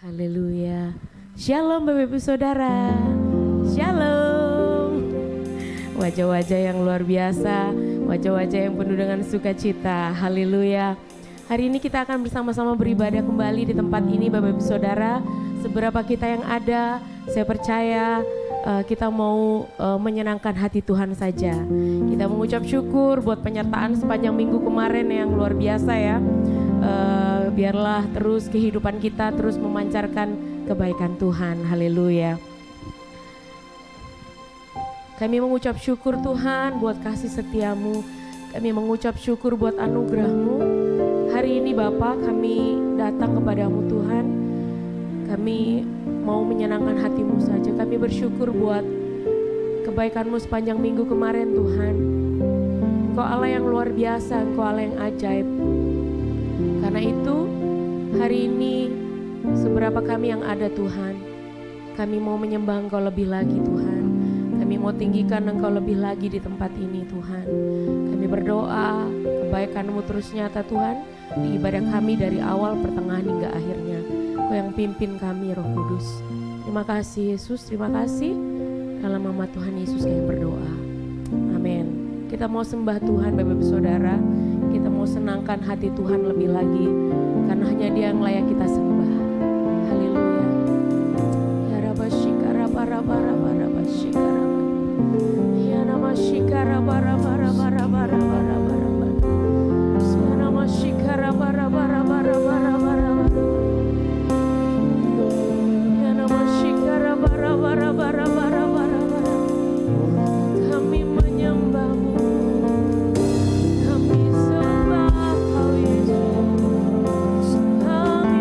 Haleluya. Shalom Bapak Ibu Saudara. Shalom. Wajah-wajah yang luar biasa, wajah-wajah yang penuh dengan sukacita. Haleluya. Hari ini kita akan bersama-sama beribadah kembali di tempat ini Bapak Ibu Saudara. Seberapa kita yang ada, saya percaya kita mau menyenangkan hati Tuhan saja. Kita mengucap syukur buat penyertaan sepanjang minggu kemarin yang luar biasa ya. Biarlah terus kehidupan kita terus memancarkan kebaikan Tuhan. Haleluya. Kami mengucap syukur Tuhan buat kasih setiamu. Kami mengucap syukur buat anugerah-Mu. Hari ini Bapa, kami datang kepadamu Tuhan. Kami mau menyenangkan hati-Mu saja. Kami bersyukur buat kebaikan-Mu sepanjang minggu kemarin Tuhan. Engkau Allah yang luar biasa, Engkau Allah yang ajaib. Karena itu hari ini seberapa kami yang ada Tuhan, kami mau menyembah Engkau lebih lagi Tuhan. Kami mau tinggikan Engkau lebih lagi di tempat ini Tuhan. Kami berdoa kebaikan-Mu terus nyata Tuhan di ibadah kami dari awal, pertengahan hingga akhirnya. Engkau yang pimpin kami Roh Kudus. Terima kasih Yesus, terima kasih. Dalam nama Tuhan Yesus kami berdoa. Amin. Kita mau sembah Tuhan Bapak Ibu Saudara. Kita mau senangkan hati Tuhan lebih lagi. Karena hanya Dia yang layak kita sembah. Haleluya. Ya Rabba Shikara Bara Bara Bara Shikara. Ya Nama Shikara Bara Bara Bara Bara Bara Bara. Ya Nama Shikara Bara Bara Bara Bara Bara. Ya Nama Shikara Bara Bara Bara Bara Bara. Kami menyembah-Mu. Kami sembah Kau Yesus. Kami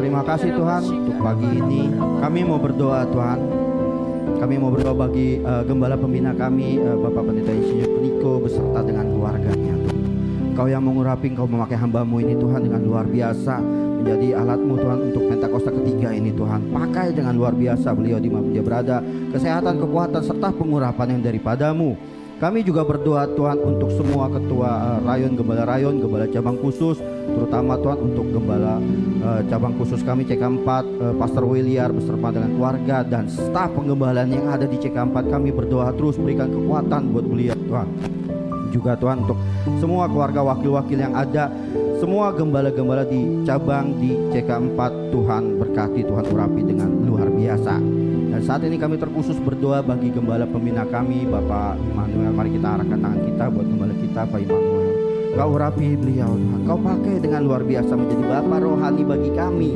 Terima kasih Tuhan untuk pagi ini. Kami mau berdoa Tuhan. Kami mau berdoa bagi gembala pembina kami, Bapak Pendeta Insinyur Niko beserta dengan keluarganya Tuhan. Engkau yang mengurapi, Engkau memakai hamba-Mu ini Tuhan dengan luar biasa, menjadi alat-Mu Tuhan untuk Pentakosta ketiga ini Tuhan. Pakai dengan luar biasa beliau di mana dia berada, kesehatan, kekuatan, serta pengurapan yang daripada-Mu. Kami juga berdoa Tuhan untuk semua ketua rayon, gembala cabang khusus, terutama Tuhan untuk gembala cabang khusus kami CK4, Pastor Williar beserta dengan keluarga dan staf penggembalaan yang ada di CK4. Kami berdoa terus berikan kekuatan buat beliau Tuhan. Juga Tuhan untuk semua keluarga wakil-wakil yang ada, semua gembala-gembala di cabang di CK4, Tuhan berkati, Tuhan urapi dengan luar biasa. Dan saat ini kami terkhusus berdoa bagi gembala pembina kami, Bapak Immanuel. Mari kita arahkan tangan kita buat gembala kita, Pak Immanuel. Kau urapi beliau Tuhan, Kau pakai dengan luar biasa menjadi Bapak rohani bagi kami.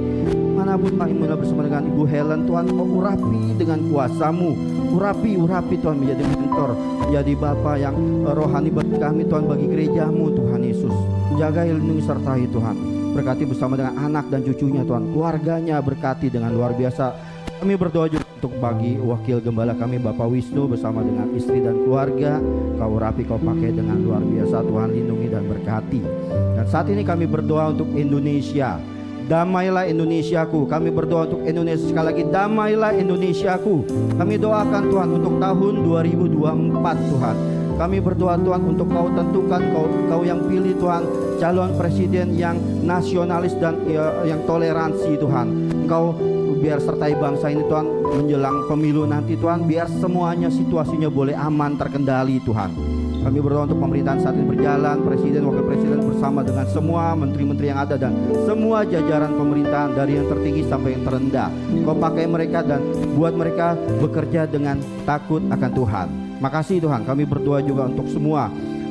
Manapun Pak Immanuel bersama dengan Ibu Helen Tuhan, Kau urapi dengan kuasa-Mu. Urapi Tuhan, menjadi mentor, menjadi Bapak yang rohani bagi kami Tuhan, bagi gereja-Mu Tuhan Yesus. Jaga, lindungi, sertai Tuhan. Berkati bersama dengan anak dan cucunya Tuhan, keluarganya berkati dengan luar biasa. Kami berdoa juga untuk bagi wakil gembala kami Bapak Wisnu bersama dengan istri dan keluarga. Kau urapi, Kau pakai dengan luar biasa Tuhan, lindungi dan berkati. Dan saat ini kami berdoa untuk Indonesia. Damailah Indonesiaku. Kami berdoa untuk Indonesia sekali lagi. Damailah Indonesiaku. Kami doakan Tuhan untuk tahun 2024 Tuhan. Kami berdoa Tuhan untuk Kau tentukan, Kau yang pilih Tuhan, calon presiden yang nasionalis dan yang toleransi Tuhan. Engkau biar sertai bangsa ini Tuhan menjelang pemilu nanti Tuhan, biar semuanya situasinya boleh aman, terkendali Tuhan. Kami berdoa untuk pemerintahan saat ini berjalan, presiden, wakil presiden bersama dengan semua menteri-menteri yang ada dan semua jajaran pemerintahan dari yang tertinggi sampai yang terendah. Kau pakai mereka dan buat mereka bekerja dengan takut akan Tuhan. Makasih Tuhan. Kami berdoa juga untuk semua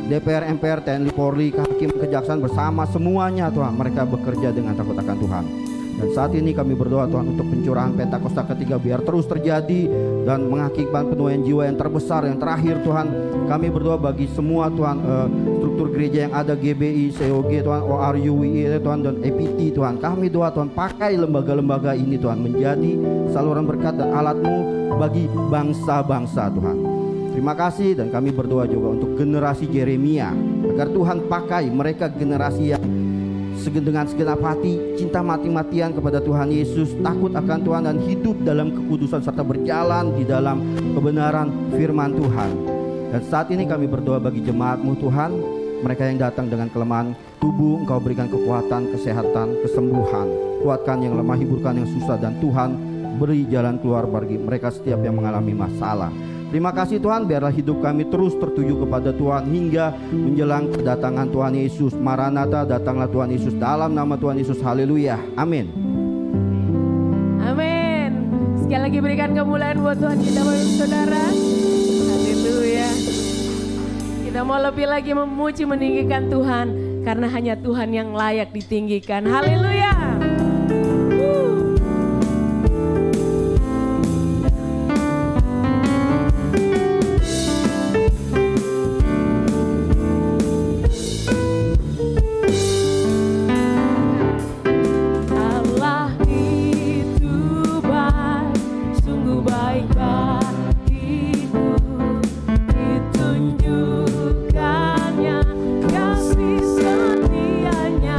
DPR, MPR, TNI, Polri, Hakim, Kejaksaan bersama semuanya Tuhan, mereka bekerja dengan takut akan Tuhan. Dan saat ini kami berdoa Tuhan untuk pencurahan Pentakosta ketiga biar terus terjadi dan mengakibatkan penuaian jiwa yang terbesar, yang terakhir Tuhan. Kami berdoa bagi semua Tuhan struktur gereja yang ada, GBI, COG Tuhan, ORU, WI Tuhan, dan EPT Tuhan. Kami doa Tuhan, pakai lembaga-lembaga ini Tuhan menjadi saluran berkat dan alat-Mu bagi bangsa-bangsa Tuhan. Terima kasih. Dan kami berdoa juga untuk generasi Yeremia, agar Tuhan pakai mereka, generasi yang dengan segenap hati cinta mati-matian kepada Tuhan Yesus, takut akan Tuhan dan hidup dalam kekudusan serta berjalan di dalam kebenaran firman Tuhan. Dan saat ini kami berdoa bagi jemaat-Mu Tuhan, mereka yang datang dengan kelemahan tubuh, Engkau berikan kekuatan, kesehatan, kesembuhan. Kuatkan yang lemah, hiburkan yang susah, dan Tuhan beri jalan keluar bagi mereka setiap yang mengalami masalah. Terima kasih Tuhan, biarlah hidup kami terus tertuju kepada Tuhan hingga menjelang kedatangan Tuhan Yesus. Maranatha, datanglah Tuhan Yesus, dalam nama Tuhan Yesus. Haleluya, amin. Amin. Sekali lagi berikan kemuliaan buat Tuhan kita, saudara. Haleluya. Kita mau lebih lagi memuji, meninggikan Tuhan, karena hanya Tuhan yang layak ditinggikan. Haleluya. Kasih setianya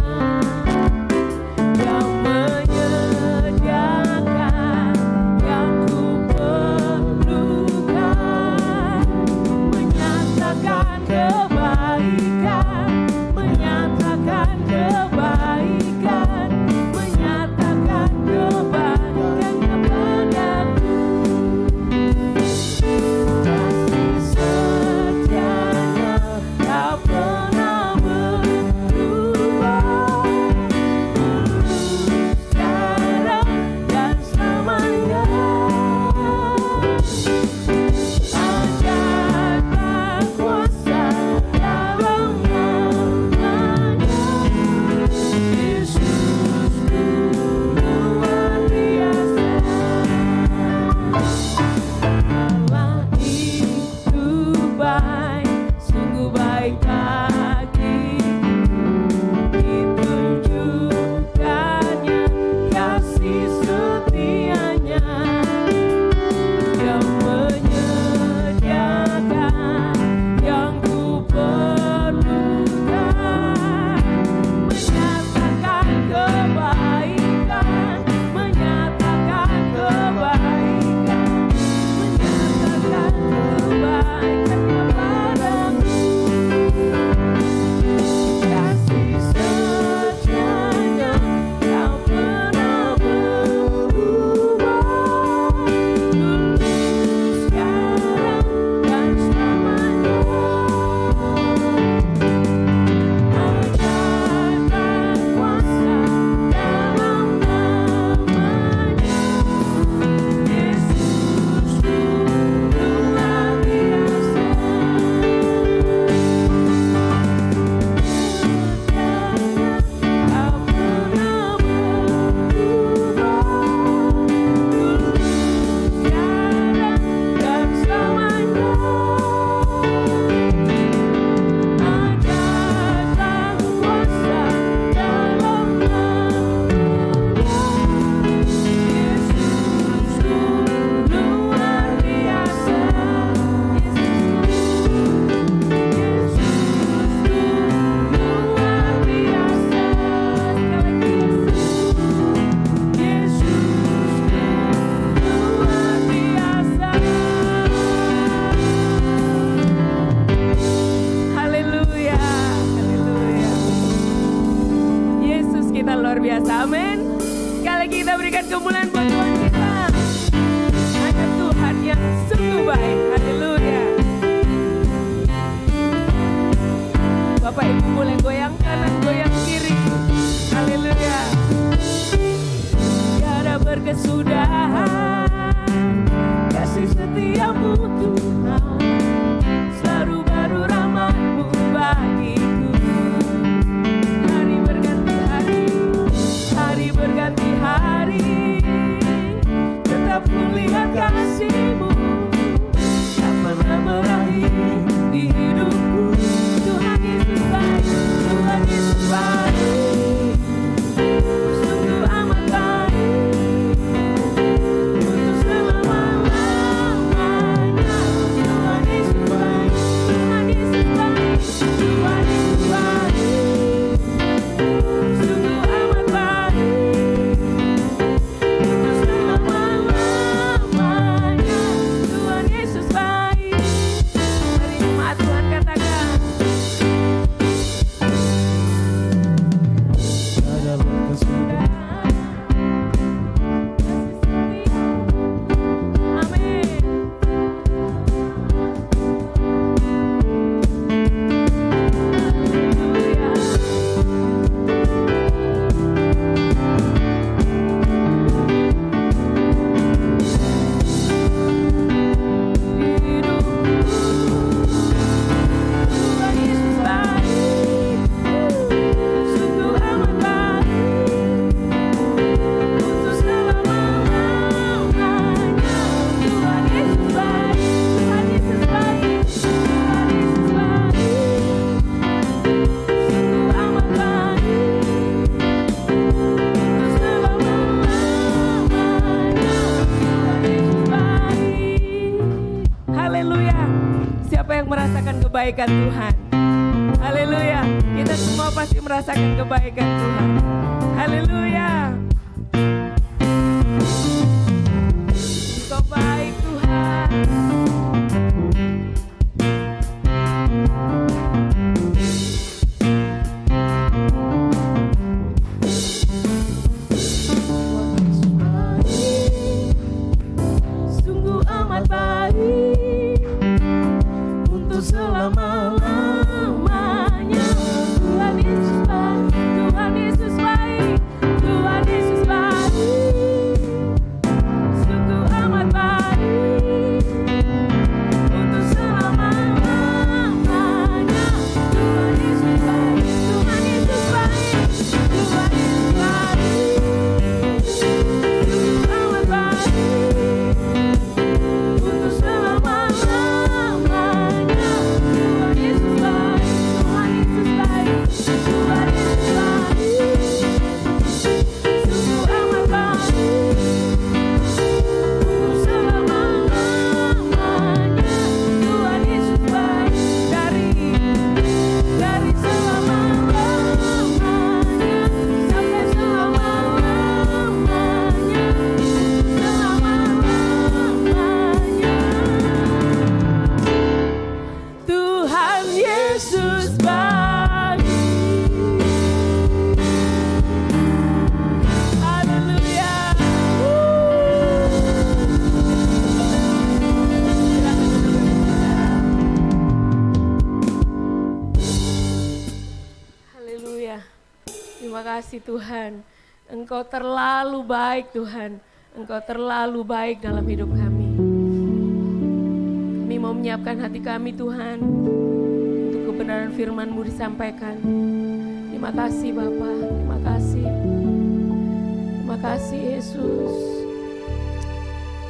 kita luar biasa, amin. Sekali lagi kita berikan kemuliaan buat Tuhan kita. Hanya Tuhan yang sungguh baik, haleluya. Bapak Ibu boleh goyang kanan, goyang kiri, haleluya. Tiada berkesudahan kasih setiamu Tuhan, selalu baru rahmat-Mu bagiku. Hari berganti hari, hari berganti hari, tetap kulihat kasih-Mu tak pernah berakhir di hidupku. Tuhan Yesus baik, Tuhan Yesus baik, sungguh amat baik untuk selama-lamanya. Tuhan Yesus baik, Tuhan Yesus baik, Tuhan Yesus baik, sungguh amat baik untuk selama-lamanya. Tuhan Yesus baik. Hari Jumat Tuhan katakan, ada berkesudahan. amin. Tuhan Yesus baik, sungguh amat baik untuk selama-lamanya. Tuhan Yesus baik, Tuhan Yesus baik, Tuhan Yesus baik, sungguh amat baik untuk selama-lamanya. Tuhan Yesus baik. Haleluya. Siapa yang merasakan kebaikan Tuhan? Haleluya. Kita semua pasti merasakan kebaikan Tuhan. Haleluya. Engkau baik Tuhan. Sungguh amat baik untuk selama-lamanya. Tuhan Yesus baik, Tuhan Yesus baik, Tuhan Yesus baik, sungguh amat baik untuk selama-lamanya. Tuhan Yesus baik, Tuhan Yesus baik, Tuhan Yesus baik, sungguh amat baik untuk selama-lamanya. Tuhan Yesus baik, Tuhan Yesus baik, Tuhan Yesus baik, sungguh amat baik untuk selama-lamanya. Tuhan Yesus baik dari selama-lamanya sampai selama-lamanya, selama-lamanya. Tuhan Yesus baik. Haleluya. Haleluya. Terima kasih Tuhan. Engkau terlalu baik Tuhan. Engkau terlalu baik dalam hidup kami. Kami mau menyiapkan hati kami Tuhan untuk kebenaran firman-Mu disampaikan. Terima kasih Bapa, terima kasih. Terima kasih Yesus.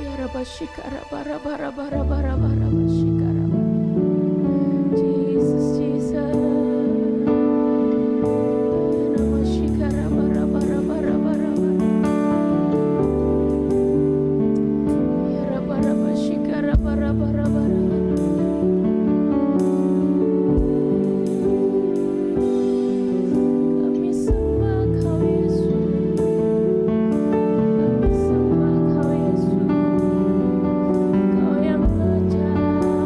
Ya Rabashikara bara bara bara bara bara bashikara. Jesus, Jesus. Ya Rabashikara bara bara bara bara bara. Ya Rabashikara bara bara bara. Kami sembah Kau Yesus. Kami sembah Kau Yesus. Kau yang ajaib.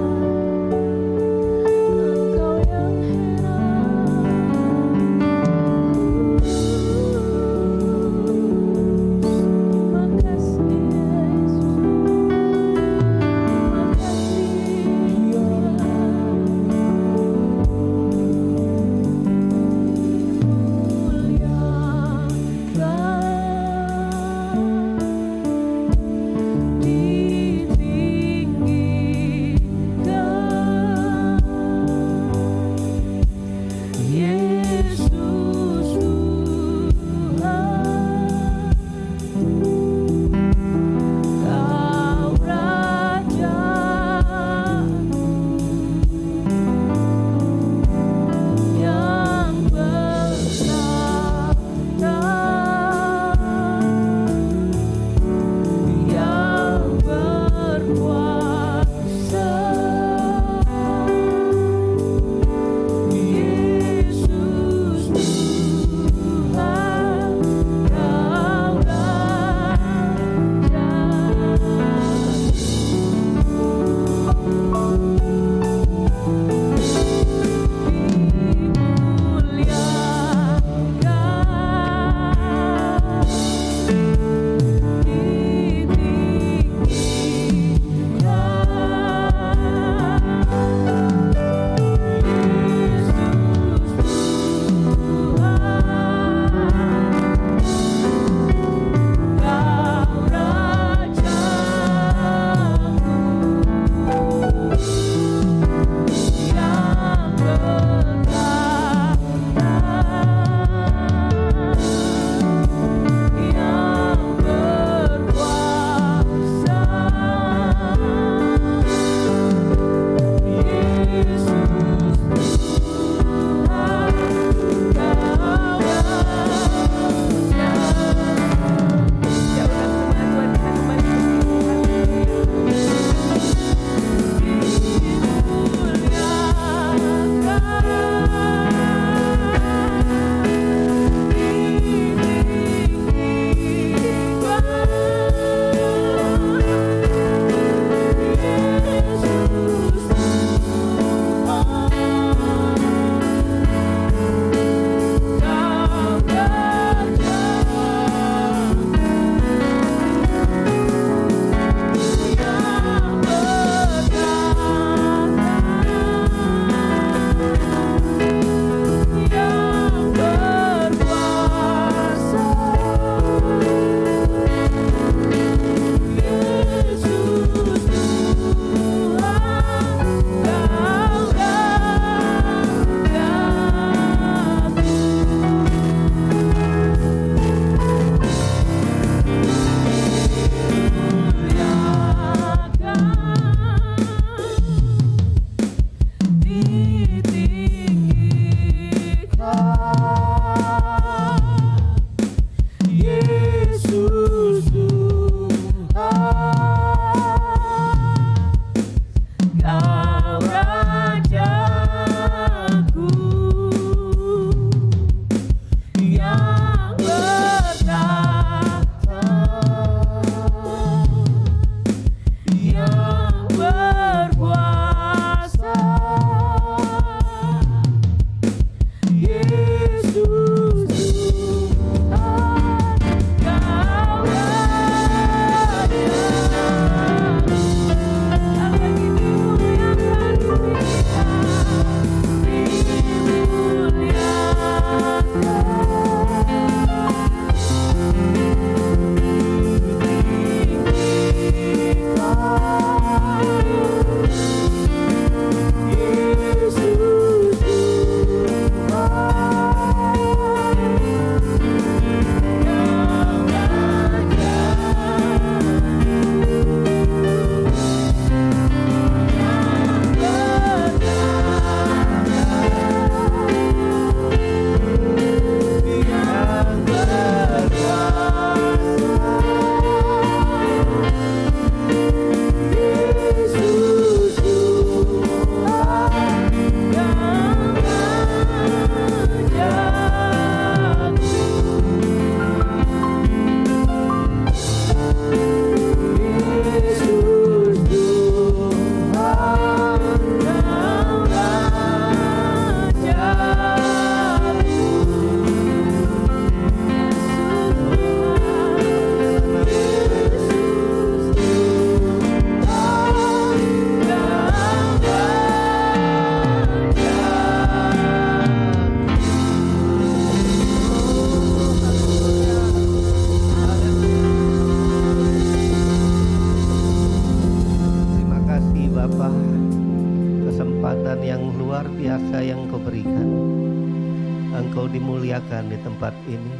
dimuliakan di tempat ini.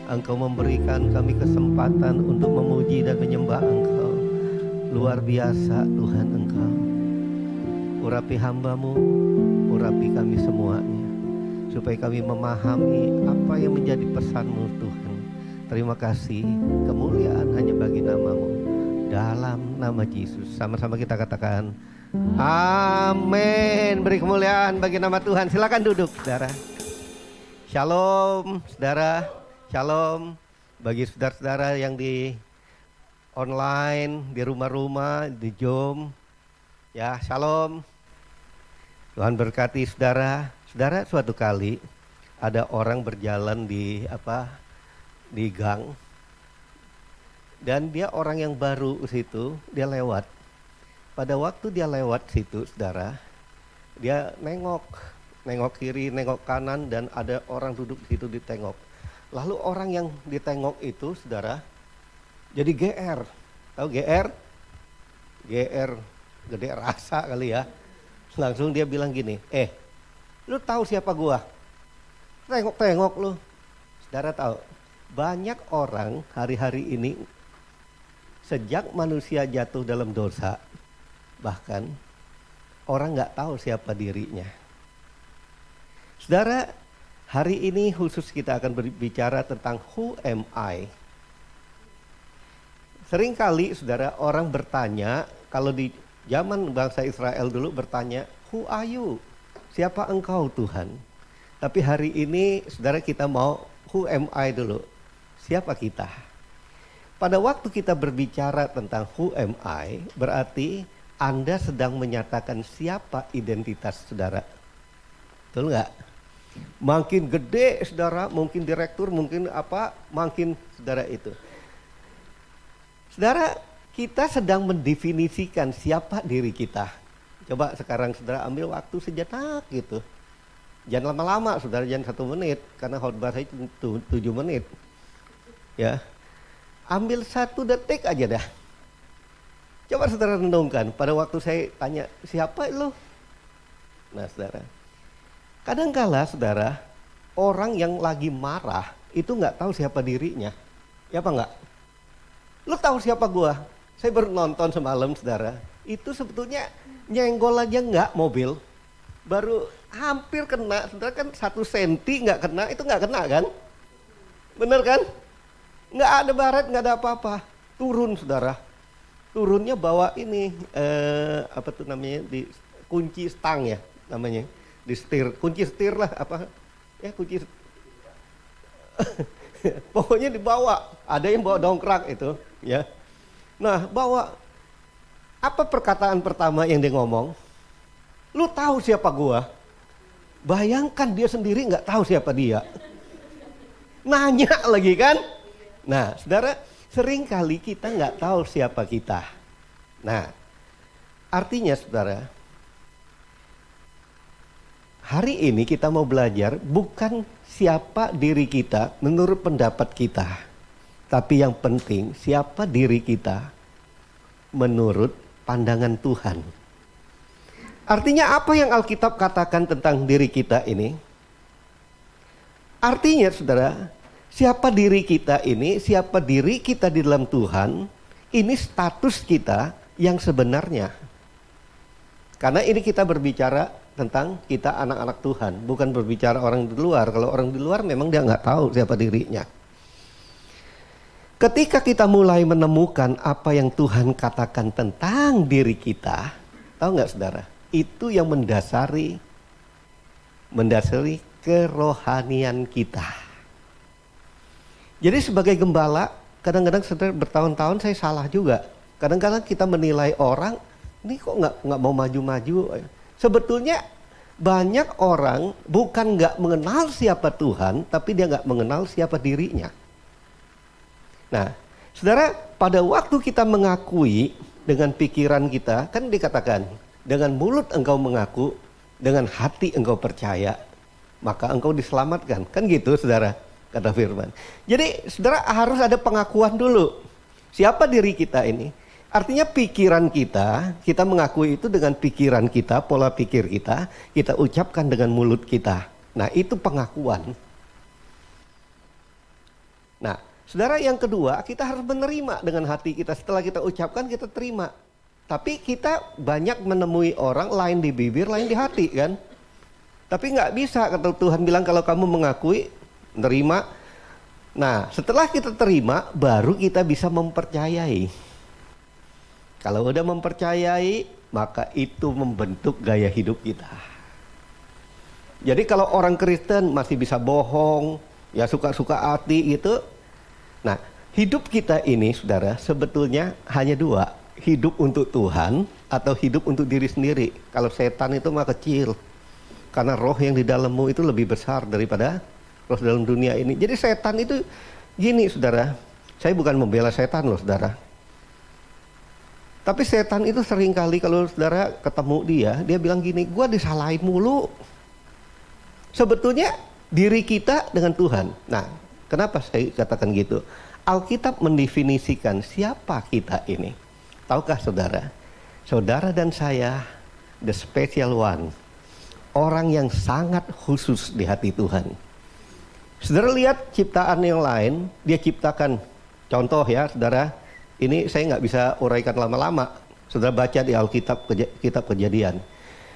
Engkau memberikan kami kesempatan untuk memuji dan menyembah Engkau. Luar biasa Tuhan Engkau. Urapi hamba-Mu, urapi kami semuanya, supaya kami memahami apa yang menjadi pesan-Mu Tuhan. Terima kasih, kemuliaan hanya bagi nama-Mu. Dalam nama Yesus, sama-sama kita katakan amin. Beri kemuliaan bagi nama Tuhan. Silakan duduk saudara. Shalom saudara. Shalom bagi saudara-saudara yang di online, di rumah-rumah, di Zoom. Ya, shalom. Tuhan berkati saudara. Saudara, suatu kali ada orang berjalan di gang. Dan dia orang yang baru situ, dia lewat. Pada waktu dia lewat situ, saudara, dia nengok kiri, nengok kanan, dan ada orang duduk di situ ditengok. Lalu orang yang ditengok itu, saudara, jadi GR. Tahu GR? GR, gede rasa kali ya. Langsung dia bilang gini, lu tahu siapa gua? Tengok lu. Saudara tahu, banyak orang hari-hari ini sejak manusia jatuh dalam dosa, bahkan orang nggak tahu siapa dirinya. Saudara, hari ini khusus kita akan berbicara tentang who am I. Seringkali saudara orang bertanya, kalau di zaman bangsa Israel dulu bertanya, who are you? Siapa engkau Tuhan? Tapi hari ini saudara kita mau who am I dulu. Siapa kita? Pada waktu kita berbicara tentang who am I, berarti Anda sedang menyatakan siapa identitas saudara. Betul nggak? Makin gede saudara, mungkin direktur, mungkin apa, makin saudara itu. Saudara, kita sedang mendefinisikan siapa diri kita. Coba sekarang saudara ambil waktu sejenak gitu. Jangan lama-lama saudara, jangan 1 menit. Karena khotbah saya 7 menit. Ya, ambil 1 detik aja dah. Coba saudara renungkan, pada waktu saya tanya, siapa lo? Nah saudara, kadangkala saudara, orang yang lagi marah itu nggak tahu siapa dirinya. Ya apa enggak? Lo tahu siapa gua? Saya baru nonton semalam saudara, itu sebetulnya nyenggol aja nggak mobil. Baru hampir kena, saudara kan 1 senti nggak kena, itu nggak kena kan? Bener kan? Nggak ada baret, nggak ada apa-apa. Turun saudara. Turunnya bawa ini, apa tuh namanya, di kunci stang ya namanya. Di setir, kunci setir lah apa. Ya kunci pokoknya dibawa. Ada yang bawa dongkrak itu ya. Nah bawa, apa perkataan pertama yang dia ngomong? Lu tahu siapa gua? Bayangkan dia sendiri nggak tahu siapa dia. Nanya lagi kan? Nah saudara, seringkali kita nggak tahu siapa kita. Nah artinya saudara, hari ini kita mau belajar bukan siapa diri kita menurut pendapat kita, tapi yang penting siapa diri kita menurut pandangan Tuhan. Artinya apa yang Alkitab katakan tentang diri kita ini? Artinya saudara, siapa diri kita ini, siapa diri kita di dalam Tuhan, ini status kita yang sebenarnya. Karena ini kita berbicara tentang kita anak-anak Tuhan, bukan berbicara orang di luar. Kalau orang di luar memang dia nggak tahu siapa dirinya. Ketika kita mulai menemukan apa yang Tuhan katakan tentang diri kita, tahu nggak saudara? Itu yang mendasari kerohanian kita. Jadi sebagai gembala, kadang-kadang saudara bertahun-tahun saya salah juga. Kadang-kadang kita menilai orang, ini kok nggak mau maju-maju. Sebetulnya banyak orang bukan nggak mengenal siapa Tuhan, tapi dia nggak mengenal siapa dirinya. Nah, saudara, pada waktu kita mengakui dengan pikiran kita, kan dikatakan, dengan mulut engkau mengaku, dengan hati engkau percaya, maka engkau diselamatkan. Kan gitu saudara, kata firman. Jadi saudara harus ada pengakuan dulu. Siapa diri kita ini? Artinya pikiran kita mengakui itu dengan pikiran kita, pola pikir kita ucapkan dengan mulut kita. Nah itu pengakuan. saudara, yang kedua, kita harus menerima dengan hati kita. Setelah kita ucapkan, kita terima. Tapi kita banyak menemui orang lain di bibir, lain di hati kan. Tapi nggak bisa, kata Tuhan bilang kalau kamu mengakui, menerima. Nah, setelah kita terima, baru kita bisa mempercayai. Kalau udah mempercayai, maka itu membentuk gaya hidup kita. Jadi kalau orang Kristen masih bisa bohong, ya suka-suka hati gitu. Nah, hidup kita ini, saudara, sebetulnya hanya dua. Hidup untuk Tuhan atau hidup untuk diri sendiri. Kalau setan itu mah kecil. Karena roh yang di dalammu itu lebih besar daripada roh dalam dunia ini. Jadi setan itu gini, saudara. Saya bukan membela setan loh, saudara. Tapi setan itu seringkali kalau saudara ketemu dia bilang gini, gua disalahin mulu. Sebetulnya diri kita dengan Tuhan. Nah, kenapa saya katakan gitu? Alkitab mendefinisikan siapa kita ini. Tahukah saudara? Saudara dan saya, the special one. Orang yang sangat khusus di hati Tuhan. Saudara lihat ciptaan yang lain, dia ciptakan. Contoh ya, saudara, ini saya nggak bisa uraikan lama-lama. Saudara baca di Alkitab, kitab Kejadian.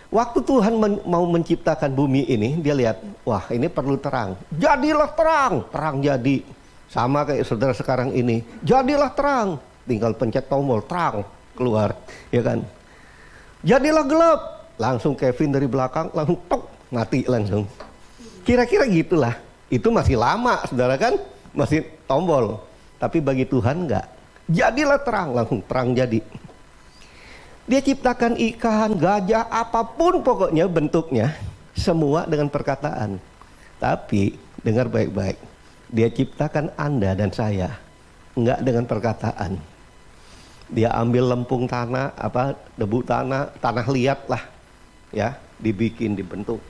Waktu Tuhan mau menciptakan bumi ini, dia lihat, wah ini perlu terang. Jadilah terang, terang jadi. Sama kayak saudara sekarang ini, jadilah terang. Tinggal pencet tombol, terang keluar, ya kan. Jadilah gelap. Langsung Kevin dari belakang, langsung tok, mati langsung. Kira-kira gitulah. Itu masih lama, saudara kan? Masih tombol. Tapi bagi Tuhan enggak. Jadilah terang, langsung terang jadi. Dia ciptakan ikan, gajah, apapun pokoknya bentuknya. Semua dengan perkataan. Tapi, dengar baik-baik. Dia ciptakan Anda dan saya. Enggak dengan perkataan. Dia ambil lempung tanah, debu tanah liat lah. Ya, dibikin, dibentuk.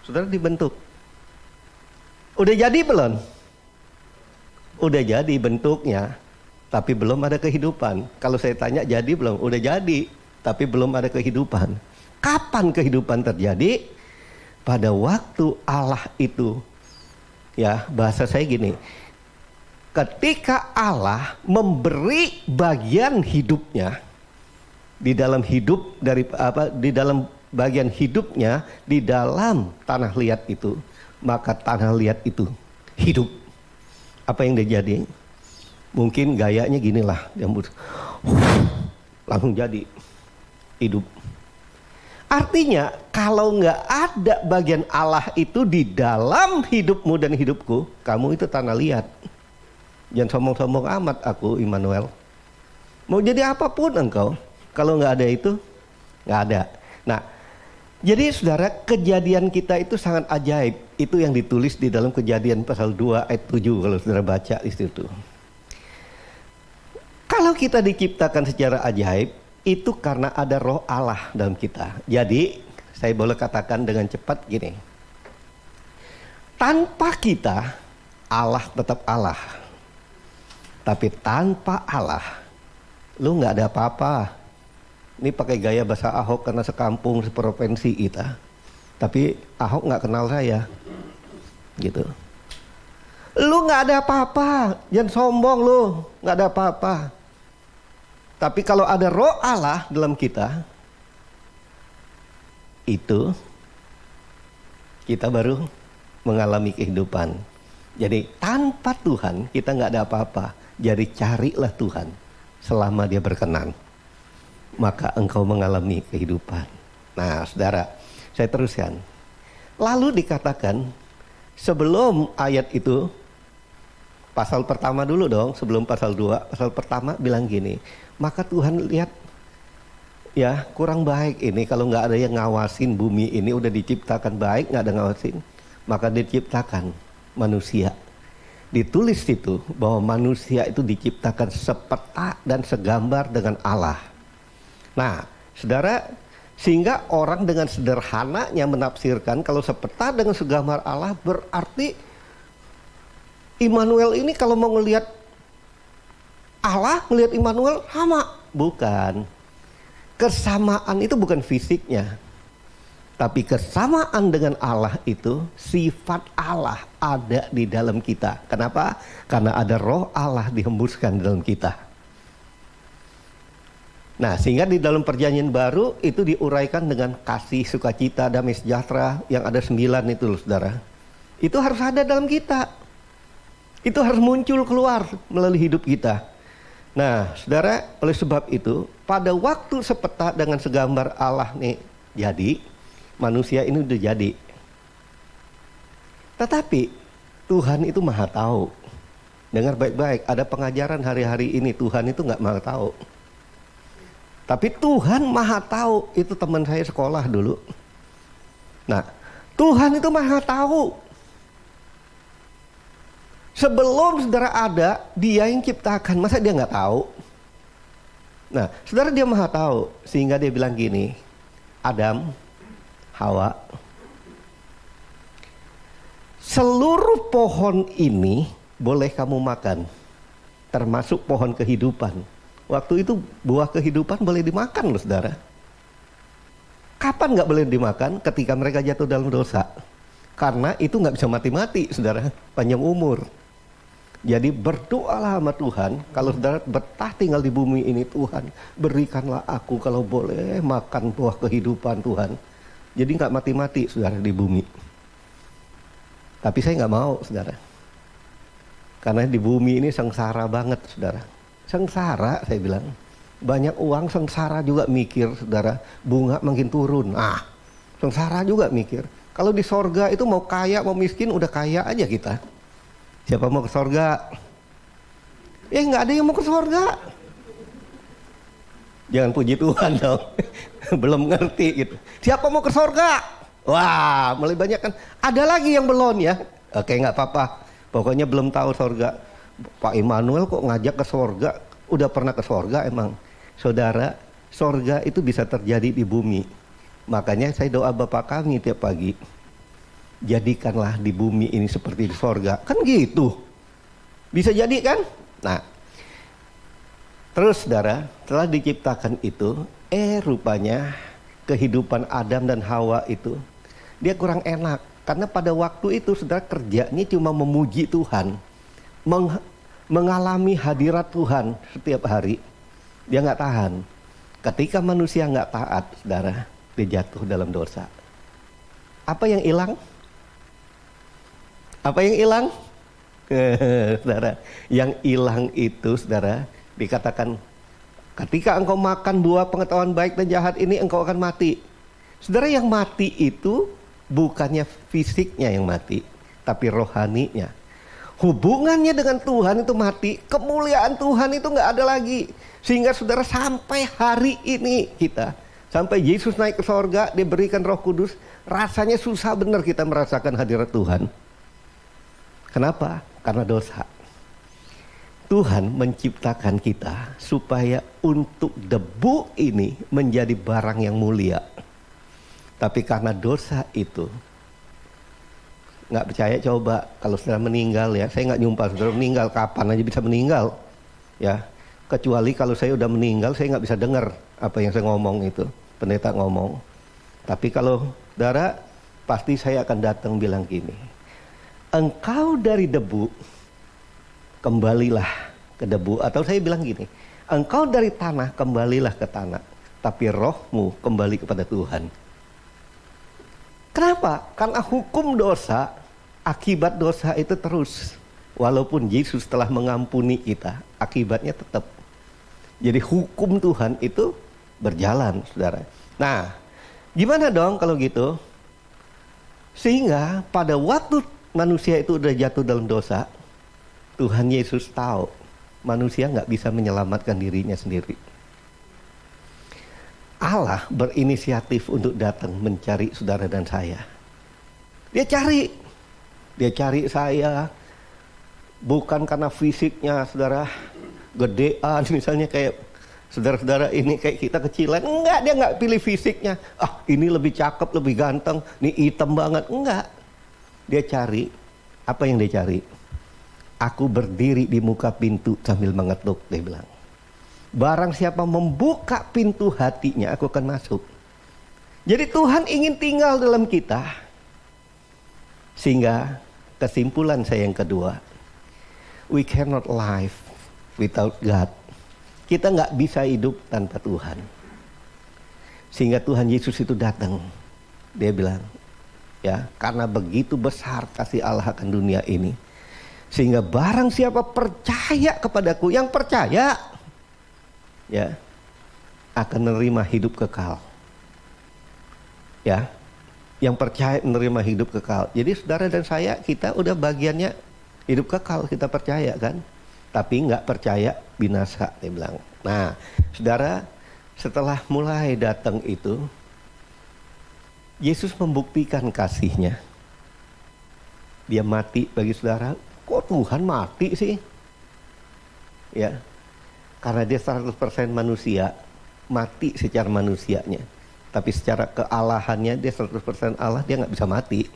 Saudara dibentuk. Udah jadi belum? Udah jadi bentuknya, tapi belum ada kehidupan. Kalau saya tanya jadi belum? Udah jadi, tapi belum ada kehidupan. Kapan kehidupan terjadi? Pada waktu Allah itu, ya bahasa saya gini, ketika Allah memberi bagian hidupnya di dalam hidup di dalam bagian hidupnya di dalam tanah liat itu, maka tanah liat itu hidup. Apa yang terjadi? Mungkin gayanya gini lah, langsung jadi hidup. Artinya kalau nggak ada bagian Allah itu di dalam hidupmu dan hidupku, kamu itu tanah liat. Jangan sombong-sombong amat aku, Immanuel. Mau jadi apapun engkau, kalau nggak ada itu, nggak ada. Nah, jadi saudara, kejadian kita itu sangat ajaib. Itu yang ditulis di dalam Kejadian pasal 2 ayat 7 kalau saudara baca di situ. Kalau kita diciptakan secara ajaib, itu karena ada roh Allah dalam kita. Jadi, saya boleh katakan dengan cepat gini. Tanpa kita, Allah tetap Allah. Tapi tanpa Allah, lu nggak ada apa-apa. Ini pakai gaya bahasa Ahok karena sekampung, seprovinsi kita. Tapi Ahok nggak kenal saya, gitu. Lu nggak ada apa-apa, jangan sombong lu, nggak ada apa-apa. Tapi kalau ada roh Allah dalam kita, itu kita baru mengalami kehidupan. Jadi tanpa Tuhan kita nggak ada apa-apa. Jadi carilah Tuhan selama Dia berkenan, maka engkau mengalami kehidupan. Nah, saudara, saya teruskan. Lalu dikatakan sebelum ayat itu, pasal pertama dulu dong, sebelum pasal 2, pasal pertama bilang gini, maka Tuhan lihat, ya kurang baik ini kalau nggak ada yang ngawasin bumi ini, udah diciptakan baik, nggak ada ngawasin, maka diciptakan manusia. Ditulis itu bahwa manusia itu diciptakan sepeta dan segambar dengan Allah. Nah, saudara, sehingga orang dengan sederhananya menafsirkan kalau sepeta dengan segambar Allah berarti Immanuel ini kalau mau ngelihat Allah, ngelihat Immanuel sama. Bukan. Kesamaan itu bukan fisiknya. Tapi kesamaan dengan Allah itu, sifat Allah ada di dalam kita. Kenapa? Karena ada roh Allah dihembuskan di dalam kita. Nah, sehingga di dalam perjanjian baru itu diuraikan dengan kasih, sukacita, damai sejahtera yang ada 9 itu loh saudara. Itu harus ada dalam kita. Itu harus muncul keluar melalui hidup kita. Nah, saudara, oleh sebab itu, pada waktu sepeta dengan segambar Allah nih jadi, manusia ini udah jadi. Tetapi Tuhan itu maha tahu. Dengar baik-baik, ada pengajaran hari-hari ini Tuhan itu nggak maha tahu. Tapi Tuhan maha tahu. Itu teman saya sekolah dulu. Nah, Tuhan itu maha tahu. Sebelum saudara ada, dia yang ciptakan. Masa dia nggak tahu? Nah, saudara, dia maha tahu. Sehingga dia bilang gini, Adam, Hawa, seluruh pohon ini boleh kamu makan, termasuk pohon kehidupan. Waktu itu buah kehidupan boleh dimakan loh saudara. Kapan nggak boleh dimakan? Ketika mereka jatuh dalam dosa. Karena itu nggak bisa mati-mati saudara, panjang umur. Jadi berdoalah sama Tuhan, kalau saudara betah tinggal di bumi ini, Tuhan berikanlah aku kalau boleh makan buah kehidupan Tuhan. Jadi nggak mati-mati saudara di bumi. Tapi saya nggak mau saudara. Karena di bumi ini sengsara banget saudara. Sengsara saya bilang. Banyak uang sengsara juga mikir saudara. Bunga makin turun. Sengsara juga mikir. Kalau di sorga itu mau kaya mau miskin udah kaya aja kita. Siapa mau ke sorga? Nggak ada yang mau ke sorga. Jangan puji Tuhan dong. Belum ngerti gitu. Siapa mau ke sorga? Wah, mulai banyak kan. Ada lagi yang belum ya. Oke, nggak apa-apa. Pokoknya belum tahu sorga. Pak Immanuel kok ngajak ke sorga? Udah pernah ke sorga emang? Saudara, sorga itu bisa terjadi di bumi. Makanya saya doa Bapa kami tiap pagi. Jadikanlah di bumi ini seperti di sorga. Kan gitu. Bisa jadi kan? Nah, terus saudara, setelah diciptakan itu, rupanya kehidupan Adam dan Hawa itu, dia kurang enak. Karena pada waktu itu saudara kerjanya cuma memuji Tuhan. Mengalami hadirat Tuhan setiap hari. Dia nggak tahan. Ketika manusia nggak taat, saudara, dia jatuh dalam dosa. Apa yang hilang? Apa yang hilang? Saudara, yang hilang itu saudara dikatakan ketika engkau makan buah pengetahuan baik dan jahat ini engkau akan mati. Saudara, yang mati itu bukannya fisiknya yang mati, tapi rohaninya. Hubungannya dengan Tuhan itu mati, kemuliaan Tuhan itu nggak ada lagi. Sehingga saudara sampai hari ini kita, sampai Yesus naik ke sorga, dia berikan Roh Kudus, rasanya susah benar kita merasakan hadirat Tuhan. Kenapa? Karena dosa. Tuhan menciptakan kita supaya untuk debu ini menjadi barang yang mulia. Tapi karena dosa itu, nggak percaya coba kalau saudara meninggal ya, saya nggak nyumpah saudara meninggal, kapan aja bisa meninggal ya. Kecuali kalau saya udah meninggal, saya nggak bisa dengar apa yang saya ngomong itu, pendeta ngomong. Tapi kalau saudara, pasti saya akan datang bilang gini, engkau dari debu, kembalilah ke debu. Atau saya bilang gini, engkau dari tanah, kembalilah ke tanah. Tapi rohmu kembali kepada Tuhan. Kenapa? Karena hukum dosa, akibat dosa itu terus. Walaupun Yesus telah mengampuni kita, akibatnya tetap. Jadi hukum Tuhan itu berjalan, saudara. Nah, gimana dong kalau gitu? Sehingga pada waktu manusia itu udah jatuh dalam dosa, Tuhan Yesus tahu manusia nggak bisa menyelamatkan dirinya sendiri. Allah berinisiatif untuk datang mencari saudara dan saya. Dia cari saya, bukan karena fisiknya saudara gedean misalnya kayak saudara-saudara ini kayak kita kecilan. Enggak, dia nggak pilih fisiknya. Ini lebih cakep, lebih ganteng, ini hitam banget. Enggak. Dia cari, apa yang dia cari? Aku berdiri di muka pintu sambil mengetuk, dia bilang. Barang siapa membuka pintu hatinya, aku akan masuk. Jadi Tuhan ingin tinggal dalam kita. Sehingga kesimpulan saya yang kedua, we cannot live without God. Kita nggak bisa hidup tanpa Tuhan. Sehingga Tuhan Yesus itu datang. Dia bilang, ya, karena begitu besar kasih Allah akan dunia ini, sehingga barang siapa percaya kepadaku, yang percaya, ya, akan menerima hidup kekal. Ya, yang percaya menerima hidup kekal. Jadi saudara dan saya, kita udah bagiannya hidup kekal, kita percaya kan? Tapi nggak percaya binasa, dia bilang. Nah, saudara, setelah mulai datang itu, Yesus membuktikan kasih-Nya. Dia mati bagi saudara. Kok Tuhan mati sih? Ya, karena dia 100% manusia, mati secara manusianya. Tapi secara kealahannya dia 100% Allah, dia nggak bisa mati.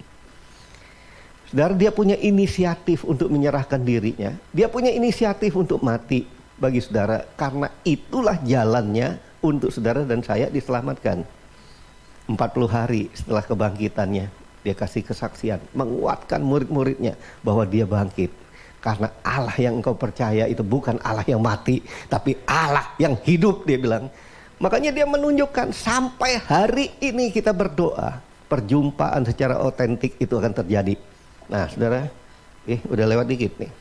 Saudara, dia punya inisiatif untuk menyerahkan dirinya. Dia punya inisiatif untuk mati bagi saudara. Karena itulah jalannya untuk saudara dan saya diselamatkan. 40 hari setelah kebangkitannya, dia kasih kesaksian, menguatkan murid-muridnya bahwa dia bangkit. Karena Allah yang engkau percaya itu bukan Allah yang mati, tapi Allah yang hidup, dia bilang. Makanya dia menunjukkan sampai hari ini kita berdoa, perjumpaan secara otentik itu akan terjadi. Nah saudara, udah lewat dikit nih.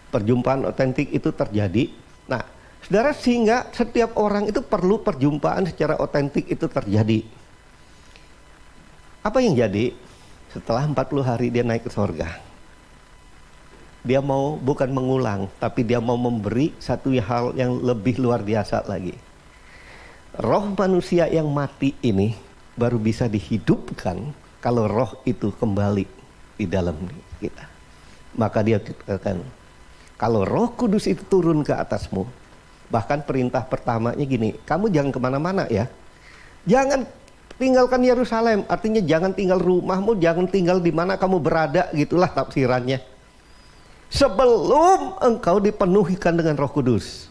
Perjumpaan otentik itu terjadi. Nah saudara, sehingga setiap orang itu perlu perjumpaan secara otentik itu terjadi. Apa yang jadi? Setelah 40 hari dia naik ke sorga. Dia mau bukan mengulang, tapi dia mau memberi satu hal yang lebih luar biasa lagi. Roh manusia yang mati ini baru bisa dihidupkan kalau roh itu kembali di dalam kita. Maka dia katakan, kalau Roh Kudus itu turun ke atasmu, bahkan perintah pertamanya gini, kamu jangan kemana-mana ya. Jangan tinggalkan Yerusalem, artinya jangan tinggal rumahmu, jangan tinggal di mana kamu berada, gitulah tafsirannya. Sebelum engkau dipenuhikan dengan Roh Kudus.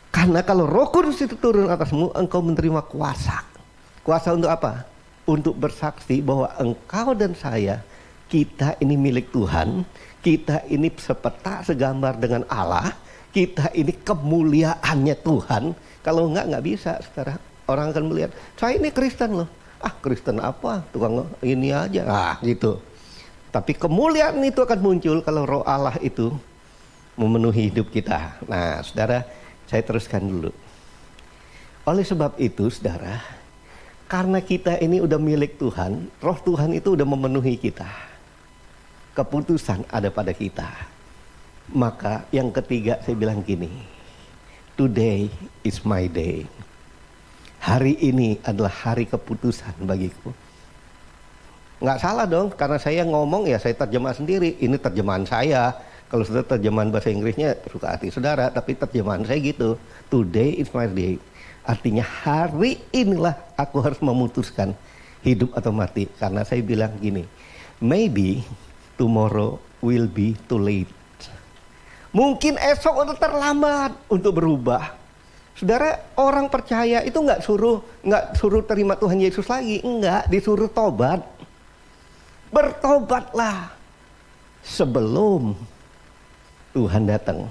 Karena kalau Roh Kudus itu turun atasmu, engkau menerima kuasa. Kuasa untuk apa? Untuk bersaksi bahwa engkau dan saya, kita ini milik Tuhan, kita ini sepeta segambar dengan Allah, kita ini kemuliaannya Tuhan. Kalau nggak bisa sekarang. Orang akan melihat, saya ini Kristen loh. Ah, Kristen apa? Tukang ini aja. Gitu. Tapi kemuliaan itu akan muncul kalau Roh Allah itu memenuhi hidup kita. Nah, saudara, saya teruskan dulu. Oleh sebab itu, saudara, karena kita ini udah milik Tuhan, Roh Tuhan itu udah memenuhi kita. Keputusan ada pada kita. Maka yang ketiga saya bilang gini, today is my day. Hari ini adalah hari keputusan bagiku. Nggak salah dong, karena saya ngomong ya saya terjemah sendiri. Ini terjemahan saya. Kalau sudah terjemahan bahasa Inggrisnya suka hati saudara, tapi terjemahan saya gitu. Today is my day. Artinya hari inilah aku harus memutuskan hidup atau mati. Karena saya bilang gini, maybe tomorrow will be too late. Mungkin esok udah terlambat untuk berubah. Saudara, orang percaya itu nggak suruh terima Tuhan Yesus lagi, enggak, disuruh tobat. Bertobatlah sebelum Tuhan datang.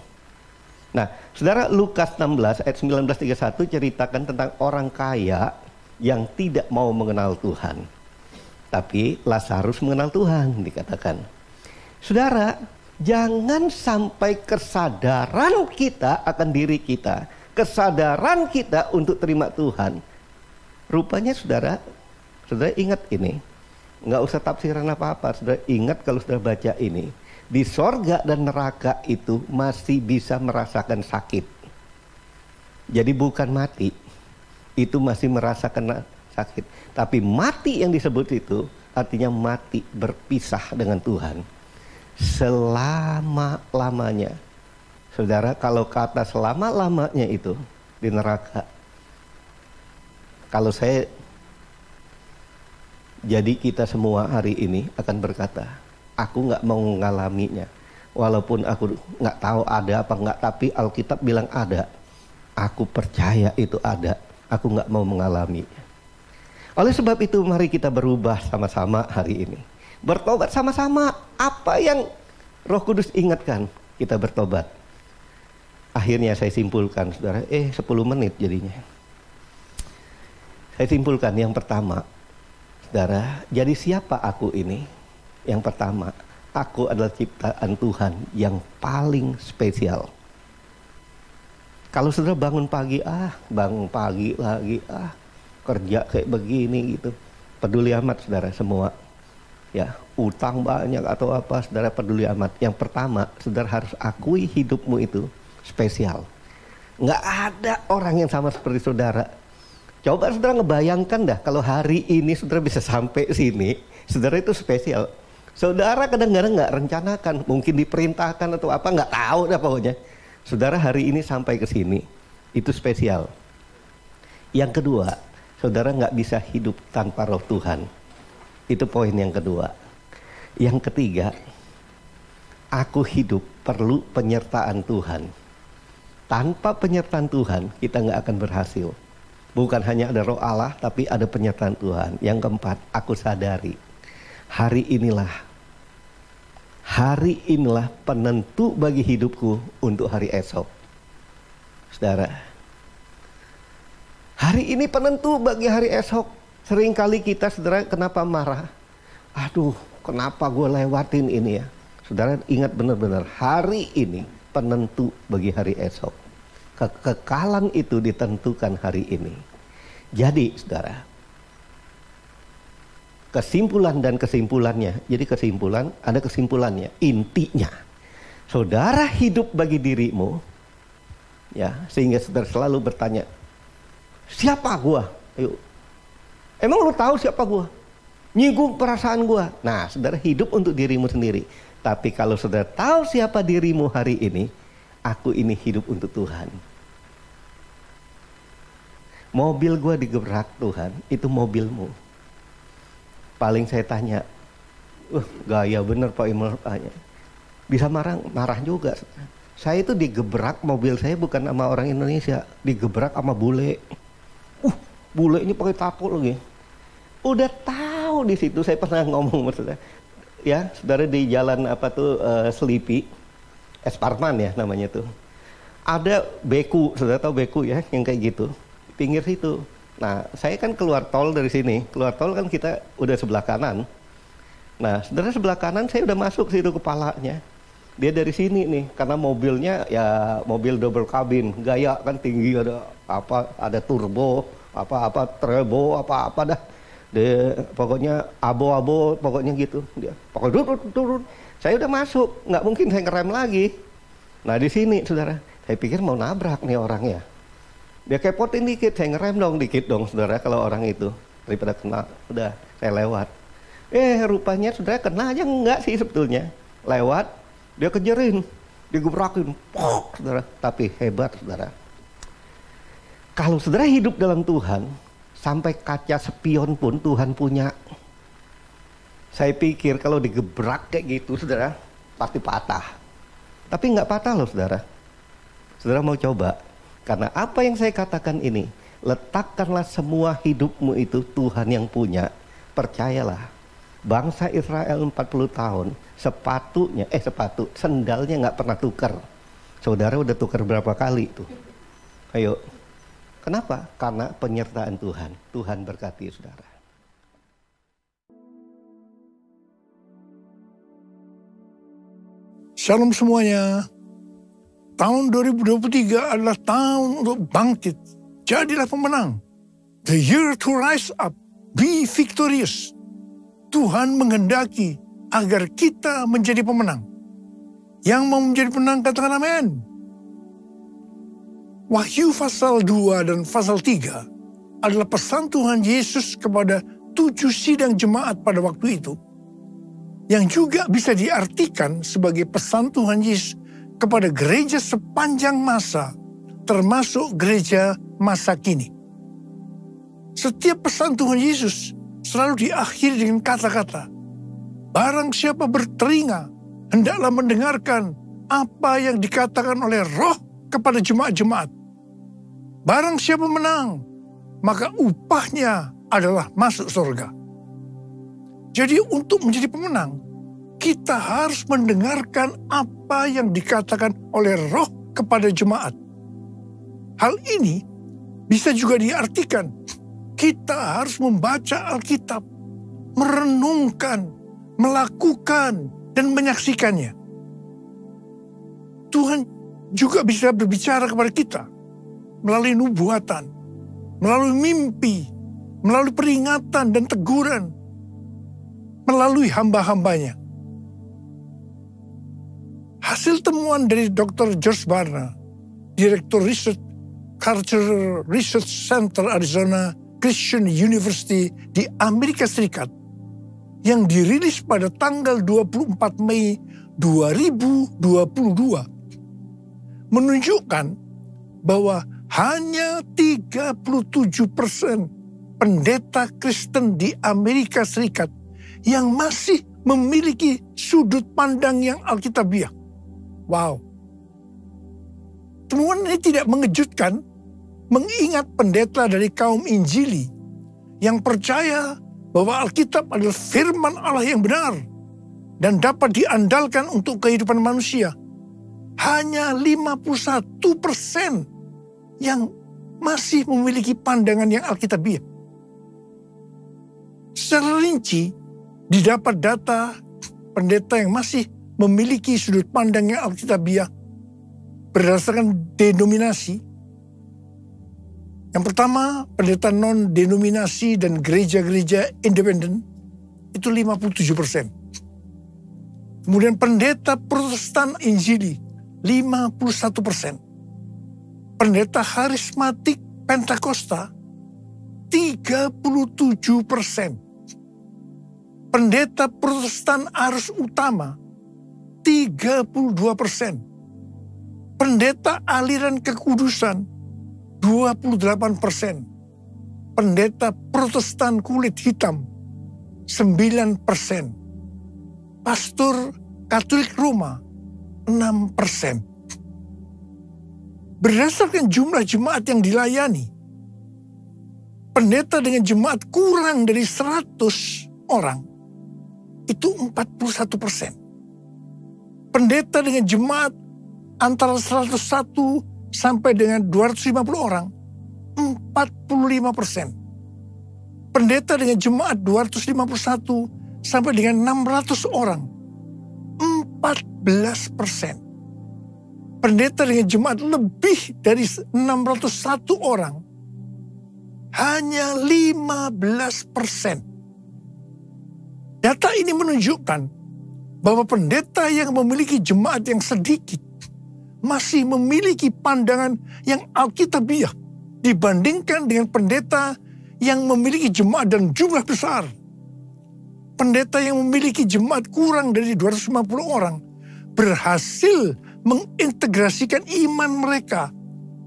Nah, saudara, Lukas 16 ayat 19-31 ceritakan tentang orang kaya yang tidak mau mengenal Tuhan. Tapi Lazarus mengenal Tuhan, dikatakan. Saudara, jangan sampai kesadaran kita akan diri kita, kesadaran kita untuk terima Tuhan. Rupanya saudara ingat ini. Nggak usah tafsiran apa-apa, saudara ingat kalau saudara baca ini. Di sorga dan neraka itu masih bisa merasakan sakit. Jadi bukan mati, itu masih merasakan sakit. Tapi mati yang disebut itu artinya mati berpisah dengan Tuhan. Selama-lamanya. Saudara, kalau kata selama-lamanya itu di neraka, kalau saya jadi kita semua hari ini akan berkata, aku nggak mau mengalaminya. Walaupun aku nggak tahu ada apa nggak, tapi Alkitab bilang ada. Aku percaya itu ada. Aku nggak mau mengalaminya. Oleh sebab itu mari kita berubah sama-sama hari ini. Bertobat sama-sama. Apa yang Roh Kudus ingatkan, kita bertobat. Akhirnya saya simpulkan, saudara, 10 menit jadinya. Saya simpulkan yang pertama, saudara, jadi siapa aku ini? Yang pertama, aku adalah ciptaan Tuhan yang paling spesial. Kalau saudara bangun pagi lagi, kerja kayak begini gitu, peduli amat saudara semua. Ya, utang banyak atau apa, saudara peduli amat. Yang pertama, saudara harus akui hidupmu itu spesial. Nggak ada orang yang sama seperti saudara. Coba saudara ngebayangkan dah, kalau hari ini saudara bisa sampai sini, saudara itu spesial. Saudara kadang-kadang nggak rencanakan, mungkin diperintahkan atau apa, nggak tahu dah pokoknya. Saudara hari ini sampai ke sini, itu spesial. Yang kedua, saudara nggak bisa hidup tanpa Roh Tuhan. Itu poin yang kedua. Yang ketiga, aku hidup perlu penyertaan Tuhan. Tanpa penyertaan Tuhan, kita nggak akan berhasil. Bukan hanya ada Roh Allah, tapi ada penyertaan Tuhan. Yang keempat, aku sadari, hari inilah penentu bagi hidupku untuk hari esok. Saudara, hari ini penentu bagi hari esok. Seringkali kita, saudara, kenapa marah? Aduh, kenapa gue lewatin ini ya? Saudara ingat benar-benar, hari ini penentu bagi hari esok. Kekekalan itu ditentukan hari ini. Jadi, saudara, kesimpulan dan kesimpulannya. Jadi kesimpulan, ada kesimpulannya. Intinya, saudara hidup bagi dirimu, ya, sehingga saudara selalu bertanya, siapa gua? Ayo, emang lu tahu siapa gua? Nyinggung perasaan gua. Nah, saudara hidup untuk dirimu sendiri. Tapi kalau saudara tahu siapa dirimu hari ini, aku ini hidup untuk Tuhan. Mobil gua digebrak Tuhan, itu mobilmu. Paling saya tanya, gaya bener Pak Imel tanya. Bisa marah juga. Saya itu digebrak, mobil saya bukan sama orang Indonesia, digebrak sama bule. Bule ini pakai tapo lagi. Udah tahu di situ, saya pernah ngomong maksudnya. Ya, saudara di jalan apa tuh Selipi, Esparman ya namanya tuh. Ada beku, saudara tahu beku ya, yang kayak gitu, pinggir situ. Nah, saya kan keluar tol dari sini. Keluar tol kan kita udah sebelah kanan. Nah, saudara sebelah kanan saya udah masuk situ kepalanya. Dia dari sini nih, karena mobilnya ya mobil double cabin, gaya kan tinggi, ada turbo, turbo, apa dah. Pokoknya abo-abo, pokoknya gitu. Dia pokoknya turun. Saya udah masuk, nggak mungkin saya ngerem lagi. Nah, di sini saudara, saya pikir mau nabrak nih orangnya. Dia kepotin dikit, saya ngerem dikit dong saudara kalau orang itu. Daripada kena, udah saya lewat. Rupanya saudara kena aja enggak sih sebetulnya. Lewat, dia kejerin, digebrakin, saudara. Tapi hebat saudara. Kalau saudara hidup dalam Tuhan, sampai kaca spion pun Tuhan punya. Saya pikir kalau digebrak kayak gitu saudara, pasti patah. Tapi nggak patah loh saudara. Saudara mau coba? Karena apa yang saya katakan ini, letakkanlah semua hidupmu itu Tuhan yang punya. Percayalah, bangsa Israel 40 tahun, sendalnya nggak pernah tukar. Saudara udah tukar berapa kali tuh? Ayo, kenapa? Karena penyertaan Tuhan. Tuhan berkati saudara. Shalom semuanya. Tahun 2023 adalah tahun untuk bangkit. Jadilah pemenang. The year to rise up. Be victorious. Tuhan menghendaki agar kita menjadi pemenang. Yang mau menjadi pemenang katakan amin. Wahyu pasal 2 dan pasal 3 adalah pesan Tuhan Yesus kepada 7 sidang jemaat pada waktu itu. Yang juga bisa diartikan sebagai pesan Tuhan Yesus kepada gereja sepanjang masa, termasuk gereja masa kini. Setiap pesan Tuhan Yesus selalu diakhiri dengan kata-kata, barang siapa bertelinga, hendaklah mendengarkan apa yang dikatakan oleh Roh kepada jemaat-jemaat. Barang siapa menang, maka upahnya adalah masuk surga. Jadi untuk menjadi pemenang, kita harus mendengarkan apa yang dikatakan oleh Roh kepada jemaat. Hal ini bisa juga diartikan kita harus membaca Alkitab, merenungkan, melakukan, dan menyaksikannya. Tuhan juga bisa berbicara kepada kita melalui nubuatan, melalui mimpi, melalui peringatan dan teguran, melalui hamba-hambanya. Hasil temuan dari Dr. George Barna, Direktur Research Cultural Research Center Arizona Christian University di Amerika Serikat yang dirilis pada tanggal 24 Mei 2022 menunjukkan bahwa hanya 37% pendeta Kristen di Amerika Serikat yang masih memiliki sudut pandang yang alkitabiah. Wow. Temuan ini tidak mengejutkan, mengingat pendeta dari kaum Injili yang percaya bahwa Alkitab adalah firman Allah yang benar dan dapat diandalkan untuk kehidupan manusia. Hanya 51% yang masih memiliki pandangan yang alkitabiah. Secara rinci, didapat data pendeta yang masih memiliki sudut pandang yang alkitabiah berdasarkan denominasi. Yang pertama, pendeta non-denominasi dan gereja-gereja independen itu 57%. Kemudian pendeta Protestan Injili 51%. Pendeta karismatik Pentakosta 37%. Pendeta Protestan Arus Utama 32%. Pendeta aliran kekudusan 28%. Pendeta Protestan kulit hitam 9%. Pastor Katolik Roma 6%. Berdasarkan jumlah jemaat yang dilayani, pendeta dengan jemaat kurang dari 100 orang itu 41%. Pendeta dengan jemaat antara 101 sampai dengan 250 orang 45%. Pendeta dengan jemaat 251 sampai dengan 600 orang 14%. Pendeta dengan jemaat lebih dari 601 orang hanya 15%. Data ini menunjukkan bahwa pendeta yang memiliki jemaat yang sedikit masih memiliki pandangan yang alkitabiah dibandingkan dengan pendeta yang memiliki jemaat dan jumlah besar. Pendeta yang memiliki jemaat kurang dari 250 orang berhasil mengintegrasikan iman mereka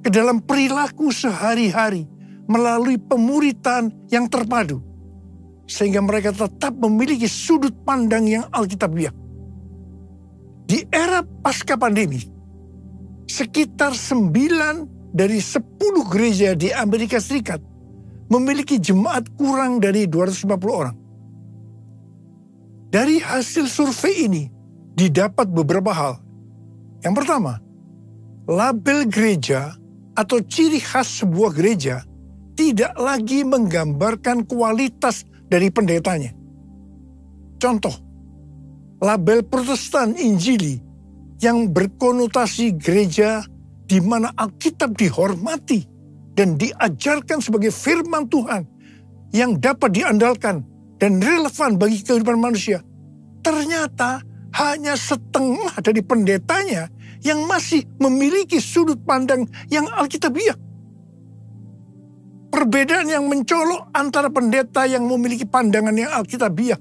ke dalam perilaku sehari-hari melalui pemuritan yang terpadu, sehingga mereka tetap memiliki sudut pandang yang alkitabiah. Di era pasca pandemi, sekitar 9 dari 10 gereja di Amerika Serikat memiliki jemaat kurang dari 250 orang. Dari hasil survei ini didapat beberapa hal. Yang pertama, label gereja atau ciri khas sebuah gereja tidak lagi menggambarkan kualitas dari pendetanya. Contoh, label Protestan Injili yang berkonotasi gereja di mana Alkitab dihormati dan diajarkan sebagai firman Tuhan yang dapat diandalkan dan relevan bagi kehidupan manusia, ternyata hanya setengah dari pendetanya yang masih memiliki sudut pandang yang alkitabiah. Perbedaan yang mencolok antara pendeta yang memiliki pandangan yang alkitabiah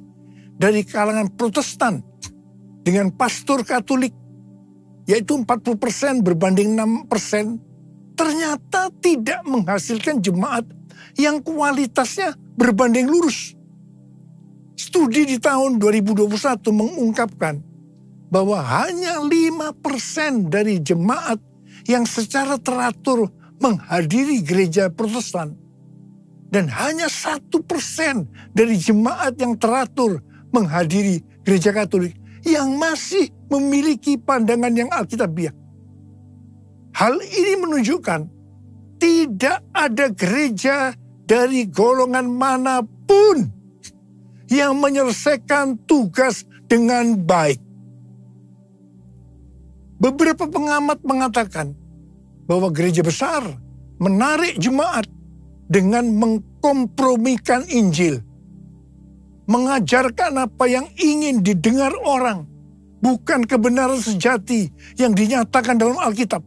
dari kalangan Protestan dengan pastor Katolik, yaitu 40% berbanding 6%, ternyata tidak menghasilkan jemaat yang kualitasnya berbanding lurus. Studi di tahun 2021 mengungkapkan bahwa hanya 5% dari jemaat yang secara teratur menghadiri gereja Protestan Dan hanya 1% dari jemaat yang teratur menghadiri gereja Katolik yang masih memiliki pandangan yang alkitabiah. Hal ini menunjukkan tidak ada gereja dari golongan manapun yang menyelesaikan tugas dengan baik. Beberapa pengamat mengatakan bahwa gereja besar menarik jemaat dengan mengkompromikan Injil. Mengajarkan apa yang ingin didengar orang, bukan kebenaran sejati yang dinyatakan dalam Alkitab.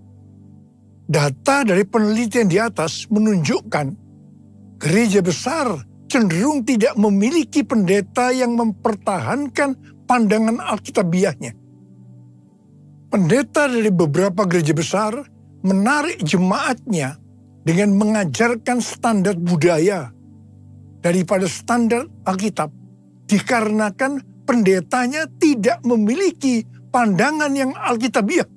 Data dari penelitian di atas menunjukkan gereja besar cenderung tidak memiliki pendeta yang mempertahankan pandangan alkitabiahnya. Pendeta dari beberapa gereja besar menarik jemaatnya dengan mengajarkan standar budaya daripada standar Alkitab, dikarenakan pendetanya tidak memiliki pandangan yang alkitabiah.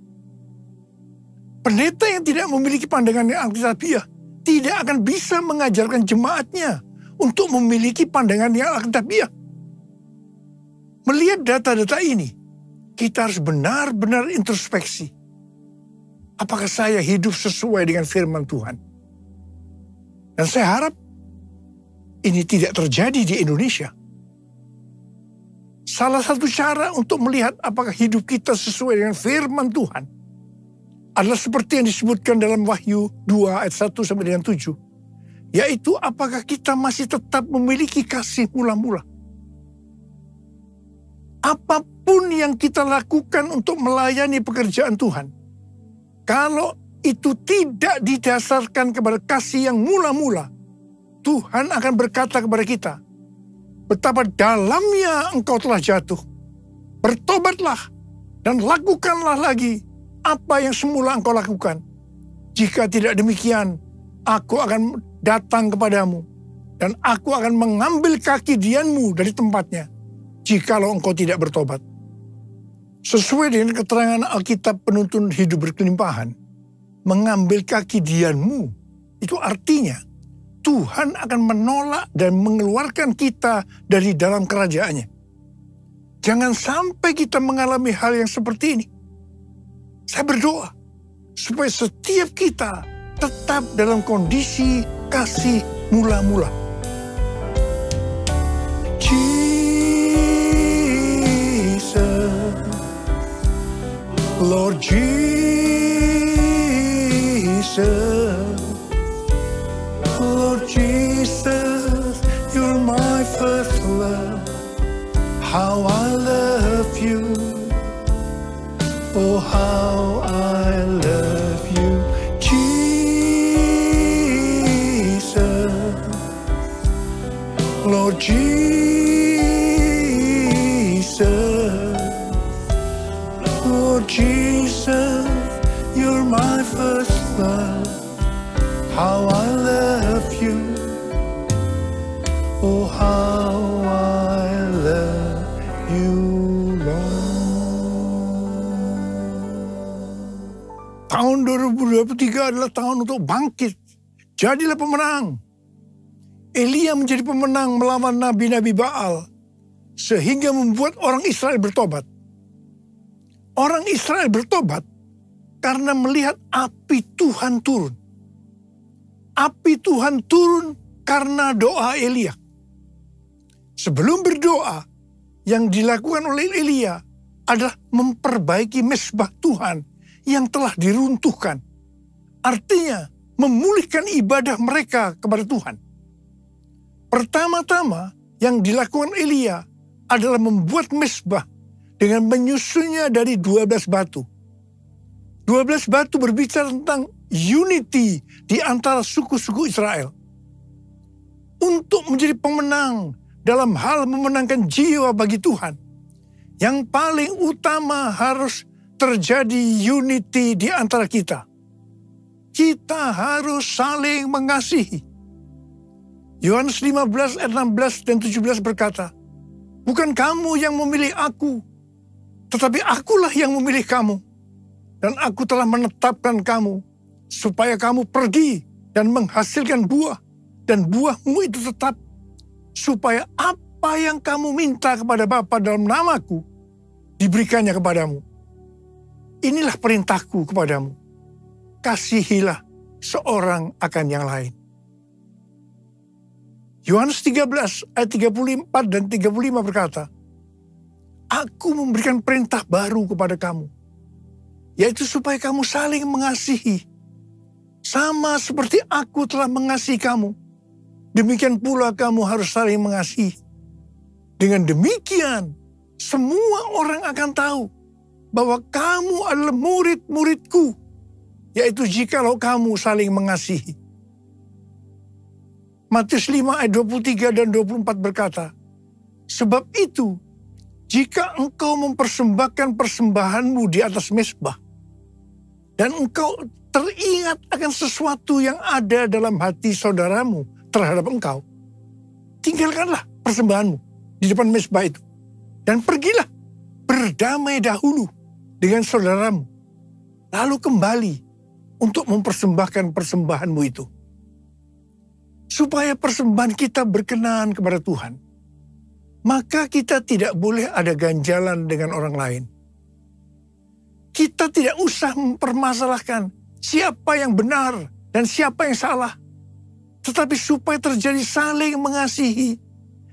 Pendeta yang tidak memiliki pandangan yang alkitabiah tidak akan bisa mengajarkan jemaatnya untuk memiliki pandangan yang alkitabiah. Melihat data-data ini, kita harus benar-benar introspeksi. Apakah saya hidup sesuai dengan firman Tuhan? Dan saya harap ini tidak terjadi di Indonesia. Salah satu cara untuk melihat apakah hidup kita sesuai dengan firman Tuhan adalah seperti yang disebutkan dalam Wahyu 2 ayat 1 sampai dengan 7. Yaitu apakah kita masih tetap memiliki kasih mula-mula. Apapun yang kita lakukan untuk melayani pekerjaan Tuhan, kalau itu tidak didasarkan kepada kasih yang mula-mula, Tuhan akan berkata kepada kita, betapa dalamnya engkau telah jatuh. Bertobatlah dan lakukanlah lagi apa yang semula engkau lakukan. Jika tidak demikian, aku akan datang kepadamu dan aku akan mengambil kaki dianmu dari tempatnya, jikalau engkau tidak bertobat. Sesuai dengan keterangan Alkitab penuntun hidup berkelimpahan, mengambil kaki dianmu, itu artinya Tuhan akan menolak dan mengeluarkan kita dari dalam kerajaannya. Jangan sampai kita mengalami hal yang seperti ini. Saya berdoa supaya setiap kita tetap dalam kondisi kasih mula-mula. Jesus, Lord Jesus, Lord Jesus, you're my first love. How I love you, oh how I love you, Jesus, Lord Jesus, Lord Jesus, you're my first love. How I love you, oh how I love you, Lord. Tahun 2023 adalah tahun untuk bangkit. Jadilah pemenang. Elia menjadi pemenang melawan nabi-nabi Baal, sehingga membuat orang Israel bertobat. Orang Israel bertobat karena melihat api Tuhan turun. Api Tuhan turun karena doa Elia. Sebelum berdoa, yang dilakukan oleh Elia adalah memperbaiki mezbah Tuhan yang telah diruntuhkan. Artinya, memulihkan ibadah mereka kepada Tuhan. Pertama-tama yang dilakukan Elia adalah membuat mezbah dengan menyusunnya dari 12 batu. 12 batu berbicara tentang unity di antara suku-suku Israel. Untuk menjadi pemenang dalam hal memenangkan jiwa bagi Tuhan, yang paling utama harus terjadi unity di antara kita. Kita harus saling mengasihi. Yohanes 15 ayat 16 dan 17 berkata, bukan kamu yang memilih aku, tetapi akulah yang memilih kamu. Dan aku telah menetapkan kamu, supaya kamu pergi dan menghasilkan buah, dan buahmu itu tetap, supaya apa yang kamu minta kepada Bapa dalam namaku, diberikannya kepadamu. Inilah perintahku kepadamu, kasihilah seorang akan yang lain. Yohanes 13 ayat 34 dan 35 berkata, Aku memberikan perintah baru kepada kamu, yaitu supaya kamu saling mengasihi. Sama seperti aku telah mengasihi kamu, demikian pula kamu harus saling mengasihi. Dengan demikian, semua orang akan tahu bahwa kamu adalah murid-muridku, yaitu jikalau kamu saling mengasihi. Matius 5 ayat 23 dan 24 berkata, Sebab itu, jika engkau mempersembahkan persembahanmu di atas mezbah, dan engkau teringat akan sesuatu yang ada dalam hati saudaramu terhadap engkau, tinggalkanlah persembahanmu di depan mezbah itu, dan pergilah berdamai dahulu dengan saudaramu, lalu kembali untuk mempersembahkan persembahanmu itu. Supaya persembahan kita berkenan kepada Tuhan, maka kita tidak boleh ada ganjalan dengan orang lain. Kita tidak usah mempermasalahkan siapa yang benar dan siapa yang salah, tetapi supaya terjadi saling mengasihi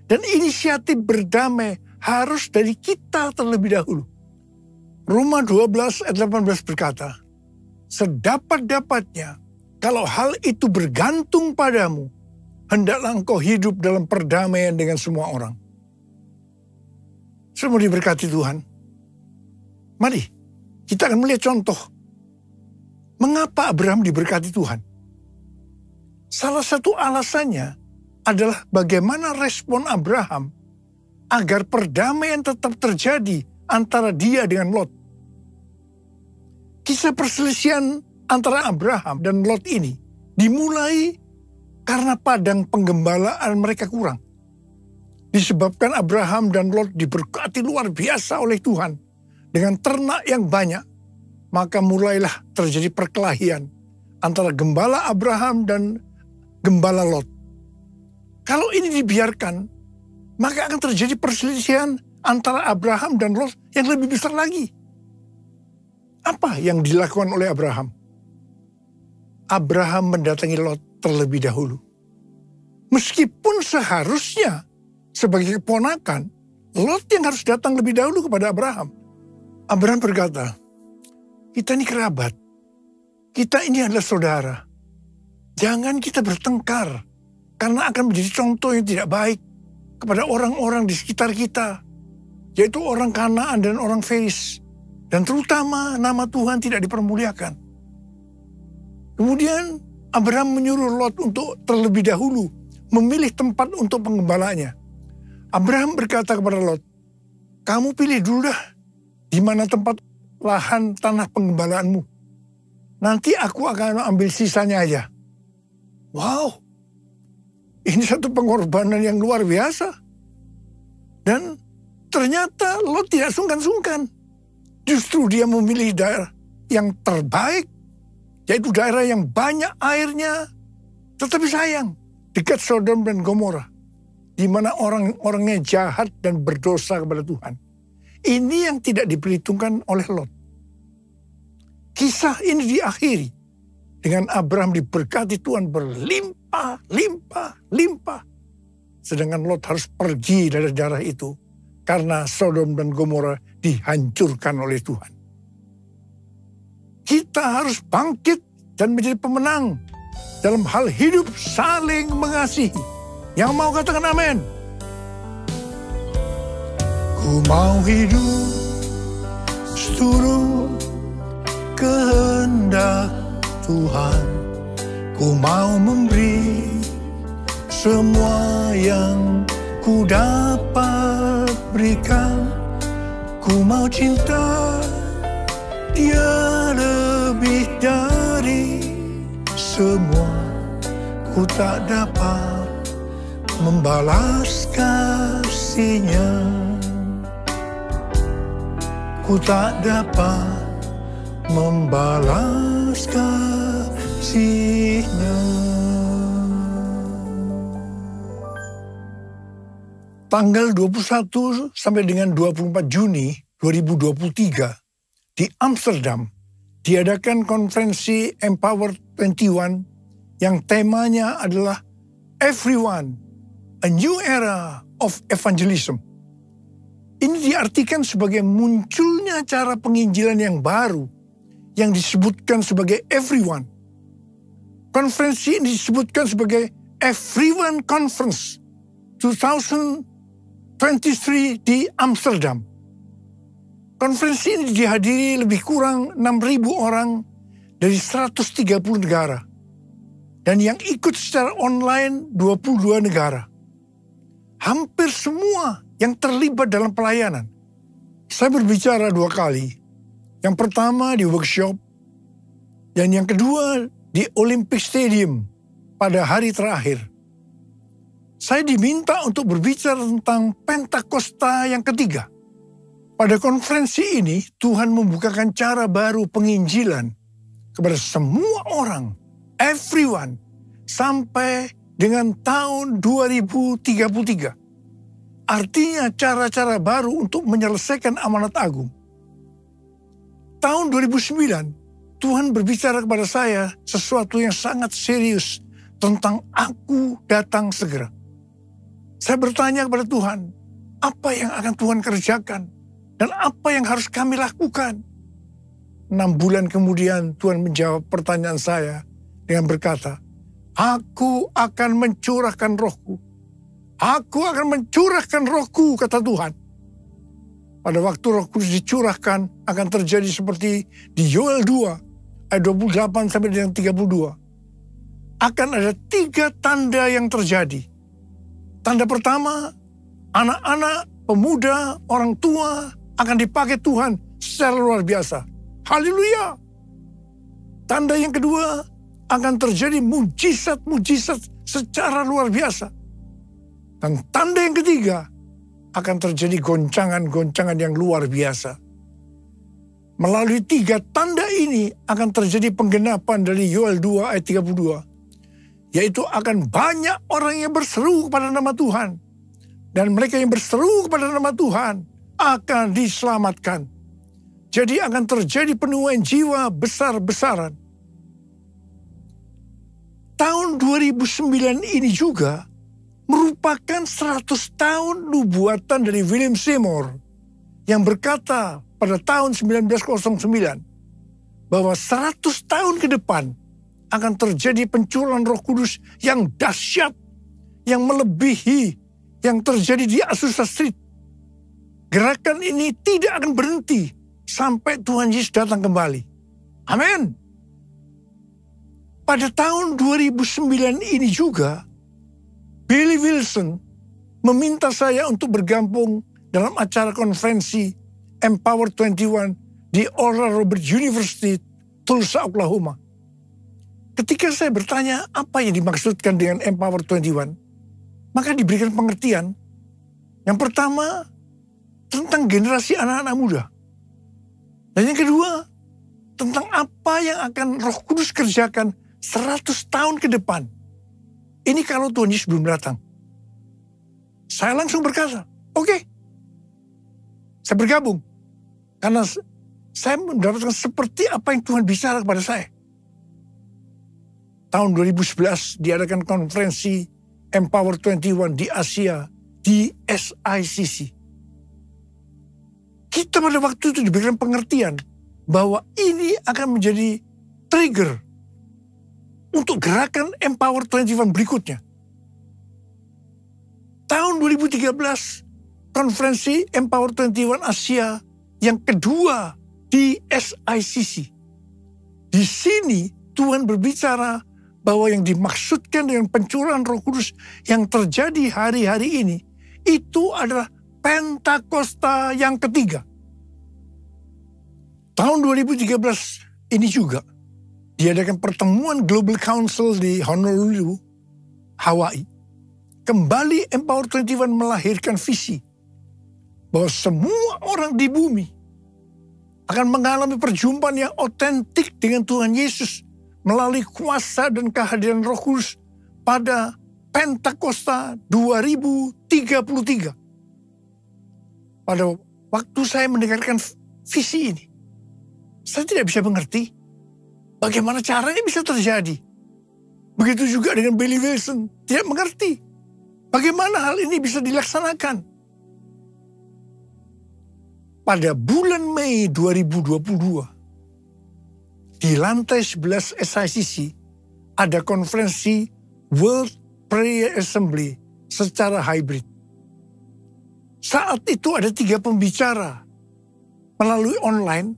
dan inisiatif berdamai harus dari kita terlebih dahulu. Roma 12 ayat 18 berkata, Sedapat-dapatnya, kalau hal itu bergantung padamu, hendaklah engkau hidup dalam perdamaian dengan semua orang. Semua diberkati Tuhan. Mari, kita akan melihat contoh. Mengapa Abraham diberkati Tuhan? Salah satu alasannya adalah bagaimana respon Abraham agar perdamaian tetap terjadi antara dia dengan Lot. Kisah perselisihan antara Abraham dan Lot ini dimulai karena padang penggembalaan mereka kurang. Disebabkan Abraham dan Lot diberkati luar biasa oleh Tuhan dengan ternak yang banyak, maka mulailah terjadi perkelahian antara gembala Abraham dan gembala Lot. Kalau ini dibiarkan, maka akan terjadi perselisihan antara Abraham dan Lot yang lebih besar lagi. Apa yang dilakukan oleh Abraham? Abraham mendatangi Lot terlebih dahulu. Meskipun seharusnya sebagai keponakan, Lot yang harus datang lebih dahulu kepada Abraham. Abraham berkata, kita ini kerabat, kita ini adalah saudara. Jangan kita bertengkar, karena akan menjadi contoh yang tidak baik kepada orang-orang di sekitar kita, yaitu orang Kanaan dan orang Feris. Dan terutama nama Tuhan tidak dipermuliakan. Kemudian Abraham menyuruh Lot untuk terlebih dahulu memilih tempat untuk penggembalanya. Abraham berkata kepada Lot, kamu pilih dulu dah di mana tempat lahan tanah penggembalaanmu. Nanti aku akan ambil sisanya aja. Wow, ini satu pengorbanan yang luar biasa. Dan ternyata Lot tidak sungkan-sungkan. Justru dia memilih daerah yang terbaik, yaitu daerah yang banyak airnya, tetapi sayang, dekat Sodom dan Gomora, di mana orang-orangnya jahat dan berdosa kepada Tuhan. Ini yang tidak diperhitungkan oleh Lot. Kisah ini diakhiri dengan Abraham diberkati Tuhan berlimpah, limpah. Sedangkan Lot harus pergi dari daerah itu karena Sodom dan Gomora dihancurkan oleh Tuhan. Kita harus bangkit dan menjadi pemenang dalam hal hidup saling mengasihi. Yang mau katakan amin. Ku mau hidup seturut kehendak Tuhan. Ku mau memberi semua yang ku dapat berikan. Ku mau cinta Dia lebih dari semua. Ku tak dapat membalas kasih-Nya. Ku tak dapat membalas kasih-Nya. tanggal 21 sampai dengan 24 Juni 2023 di Amsterdam diadakan konferensi Empower 21 yang temanya adalah Everyone, a New Era of Evangelism. Ini diartikan sebagai munculnya cara penginjilan yang baru yang disebutkan sebagai Everyone. Konferensi ini disebutkan sebagai Everyone Conference 2023 di Amsterdam. Konferensi ini dihadiri lebih kurang 6.000 orang dari 130 negara. Dan yang ikut secara online 22 negara. Hampir semua yang terlibat dalam pelayanan. Saya berbicara 2 kali. Yang pertama di workshop. Dan yang kedua di Olympic Stadium pada hari terakhir. Saya diminta untuk berbicara tentang Pentakosta yang ketiga. Pada konferensi ini, Tuhan membukakan cara baru penginjilan kepada semua orang, everyone, sampai dengan tahun 2033. Artinya cara-cara baru untuk menyelesaikan amanat agung. Tahun 2009, Tuhan berbicara kepada saya sesuatu yang sangat serius tentang aku datang segera. Saya bertanya kepada Tuhan, apa yang akan Tuhan kerjakan? Dan apa yang harus kami lakukan? 6 bulan kemudian Tuhan menjawab pertanyaan saya dengan berkata, Aku akan mencurahkan rohku. Aku akan mencurahkan rohku, kata Tuhan. Pada waktu roh kudus dicurahkan, akan terjadi seperti di Yoel 2, ayat 28 sampai dengan 32. Akan ada 3 tanda yang terjadi. Tanda pertama, anak-anak, pemuda, orang tua akan dipakai Tuhan secara luar biasa. Haleluya. Tanda yang kedua, akan terjadi mujizat-mujizat secara luar biasa. Dan tanda yang ketiga, akan terjadi goncangan-goncangan yang luar biasa. Melalui 3 tanda ini akan terjadi penggenapan dari Yoel 2 ayat 32. Yaitu akan banyak orang yang berseru kepada nama Tuhan. Dan mereka yang berseru kepada nama Tuhan akan diselamatkan. Jadi akan terjadi penuaian jiwa besar-besaran. Tahun 2009 ini juga merupakan 100 tahun nubuatan dari William Seymour yang berkata pada tahun 1909 bahwa 100 tahun ke depan akan terjadi pencurahan Roh Kudus yang dahsyat, yang melebihi yang terjadi di Azusa Street. Gerakan ini tidak akan berhenti sampai Tuhan Yesus datang kembali. Amin. Pada tahun 2009 ini juga, Billy Wilson meminta saya untuk bergabung dalam acara konferensi Empower 21 di Oral Roberts University, Tulsa, Oklahoma. Ketika saya bertanya apa yang dimaksudkan dengan Empower 21, maka diberikan pengertian. Yang pertama, tentang generasi anak-anak muda. Dan yang kedua, tentang apa yang akan Roh Kudus kerjakan 100 tahun ke depan. Ini kalau Tuhan Yesus belum datang. Saya langsung berkata, oke. Saya bergabung. Karena saya mendapatkan seperti apa yang Tuhan bicara kepada saya. Tahun 2011 diadakan konferensi Empower 21 di Asia, di SICC. Kita pada waktu itu diberikan pengertian bahwa ini akan menjadi trigger untuk gerakan Empower 21 berikutnya. Tahun 2013, konferensi Empower 21 Asia yang kedua di SICC. Di sini Tuhan berbicara bahwa yang dimaksudkan dengan pencurahan Roh Kudus yang terjadi hari-hari ini, itu adalah Pentakosta yang ketiga. Tahun 2013 ini juga diadakan pertemuan Global Council di Honolulu, Hawaii. Kembali Empower 21 melahirkan visi bahwa semua orang di bumi akan mengalami perjumpaan yang otentik dengan Tuhan Yesus melalui kuasa dan kehadiran Roh Kudus pada Pentakosta 2033. pada waktu saya mendengarkan visi ini, saya tidak bisa mengerti bagaimana caranya bisa terjadi. Begitu juga dengan Billy Wilson, tidak mengerti bagaimana hal ini bisa dilaksanakan. Pada bulan Mei 2022, di lantai 11 SICC, ada konferensi World Prayer Assembly secara hybrid. Saat itu ada 3 pembicara melalui online,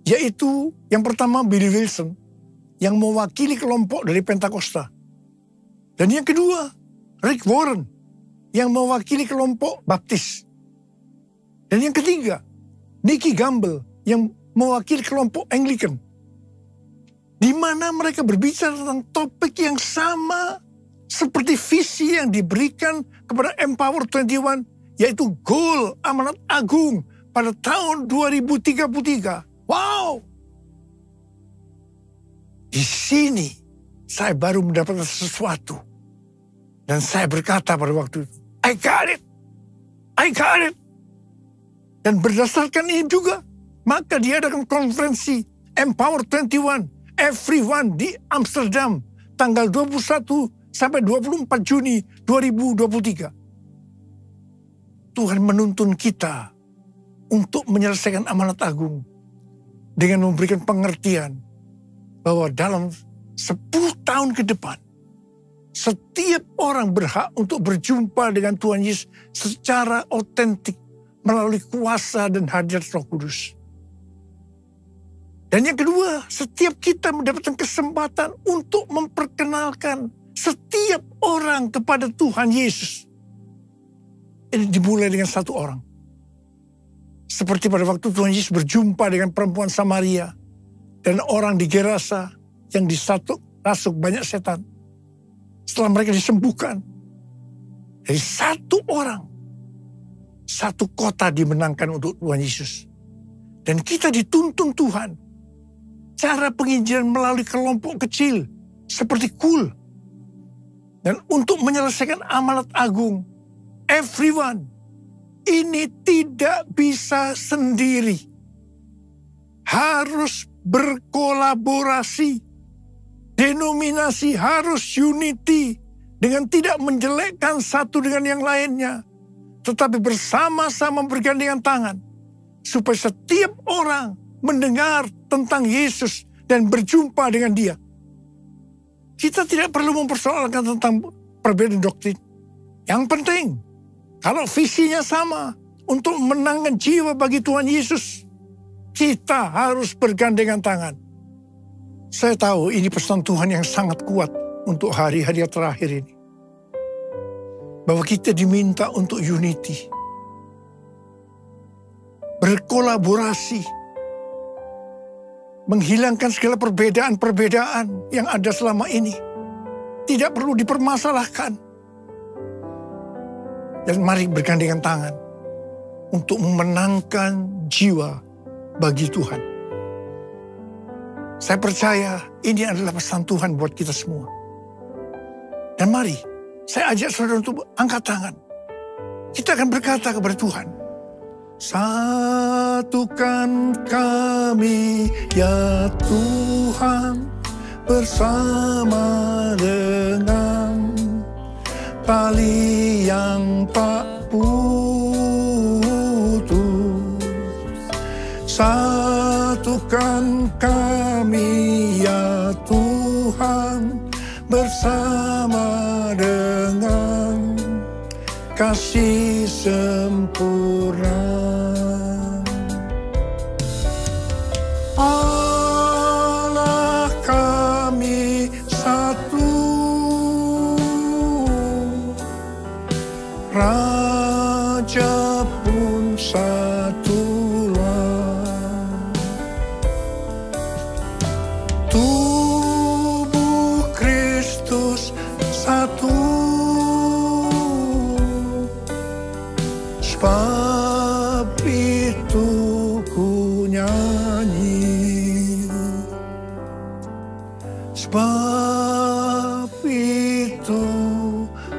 yaitu yang pertama Billy Wilson, yang mewakili kelompok dari Pentakosta. Dan yang kedua, Rick Warren, yang mewakili kelompok Baptis. Dan yang ketiga, Nicky Gamble, yang mewakili kelompok Anglican. Di mana mereka berbicara tentang topik yang sama seperti visi yang diberikan kepada Empower 21, yaitu goal amanat agung pada tahun 2033. Wow! Di sini saya baru mendapatkan sesuatu. Dan saya berkata pada waktu itu, I got it! I got it! Dan berdasarkan ini juga, maka diadakan konferensi Empower 21, Everyone di Amsterdam, tanggal 21 sampai 24 Juni 2023. Tuhan menuntun kita untuk menyelesaikan amanat agung dengan memberikan pengertian bahwa dalam 10 tahun ke depan, setiap orang berhak untuk berjumpa dengan Tuhan Yesus secara otentik melalui kuasa dan hadirat Roh Kudus. Dan yang kedua, setiap kita mendapatkan kesempatan untuk memperkenalkan setiap orang kepada Tuhan Yesus. Ini dimulai dengan satu orang. Seperti pada waktu Tuhan Yesus berjumpa dengan perempuan Samaria dan orang di Gerasa yang rasuk banyak setan. Setelah mereka disembuhkan, dari satu orang, satu kota dimenangkan untuk Tuhan Yesus. Dan kita dituntun Tuhan. Cara penginjilan melalui kelompok kecil seperti KUL. Dan untuk menyelesaikan amanat agung, everyone, ini tidak bisa sendiri. Harus berkolaborasi. Denominasi harus unity dengan tidak menjelekkan satu dengan yang lainnya. Tetapi bersama-sama bergandengan tangan. Supaya setiap orang mendengar tentang Yesus dan berjumpa dengan Dia. Kita tidak perlu mempersoalkan tentang perbedaan doktrin. Yang penting, kalau visinya sama untuk menangkan jiwa bagi Tuhan Yesus, kita harus bergandengan tangan. Saya tahu ini pesan Tuhan yang sangat kuat untuk hari-hari terakhir ini. Bahwa kita diminta untuk unity. Berkolaborasi. Menghilangkan segala perbedaan-perbedaan yang ada selama ini. Tidak perlu dipermasalahkan. Dan mari bergandengan tangan untuk memenangkan jiwa bagi Tuhan. Saya percaya ini adalah pesan Tuhan buat kita semua. Dan mari, saya ajak saudara untuk angkat tangan. Kita akan berkata kepada Tuhan, satukan kami ya Tuhan bersama dengan tali yang tak putus. Satukan kami ya Tuhan bersama dengan kasih sempurna. Allah kami satu, Raja pun satulah. Tubuh Kristus satu, sebab itu ku nyanyi, sebab itu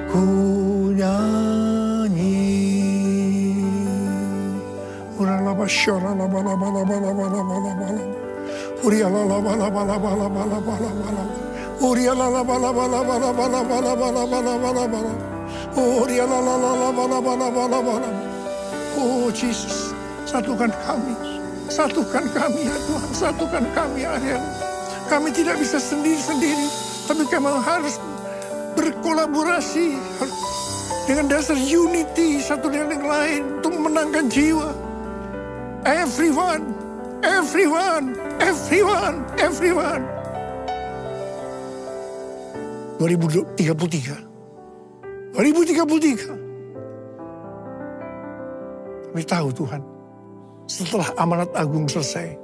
ku nyanyi. Oh Jesus, satukan kami ya Tuhan, satukan kami ya Ariel. Kami tidak bisa sendiri-sendiri, tapi kami harus berkolaborasi dengan dasar unity satu dengan yang lain untuk memenangkan jiwa. Everyone. 2033. Kami tahu Tuhan, setelah amanat agung selesai,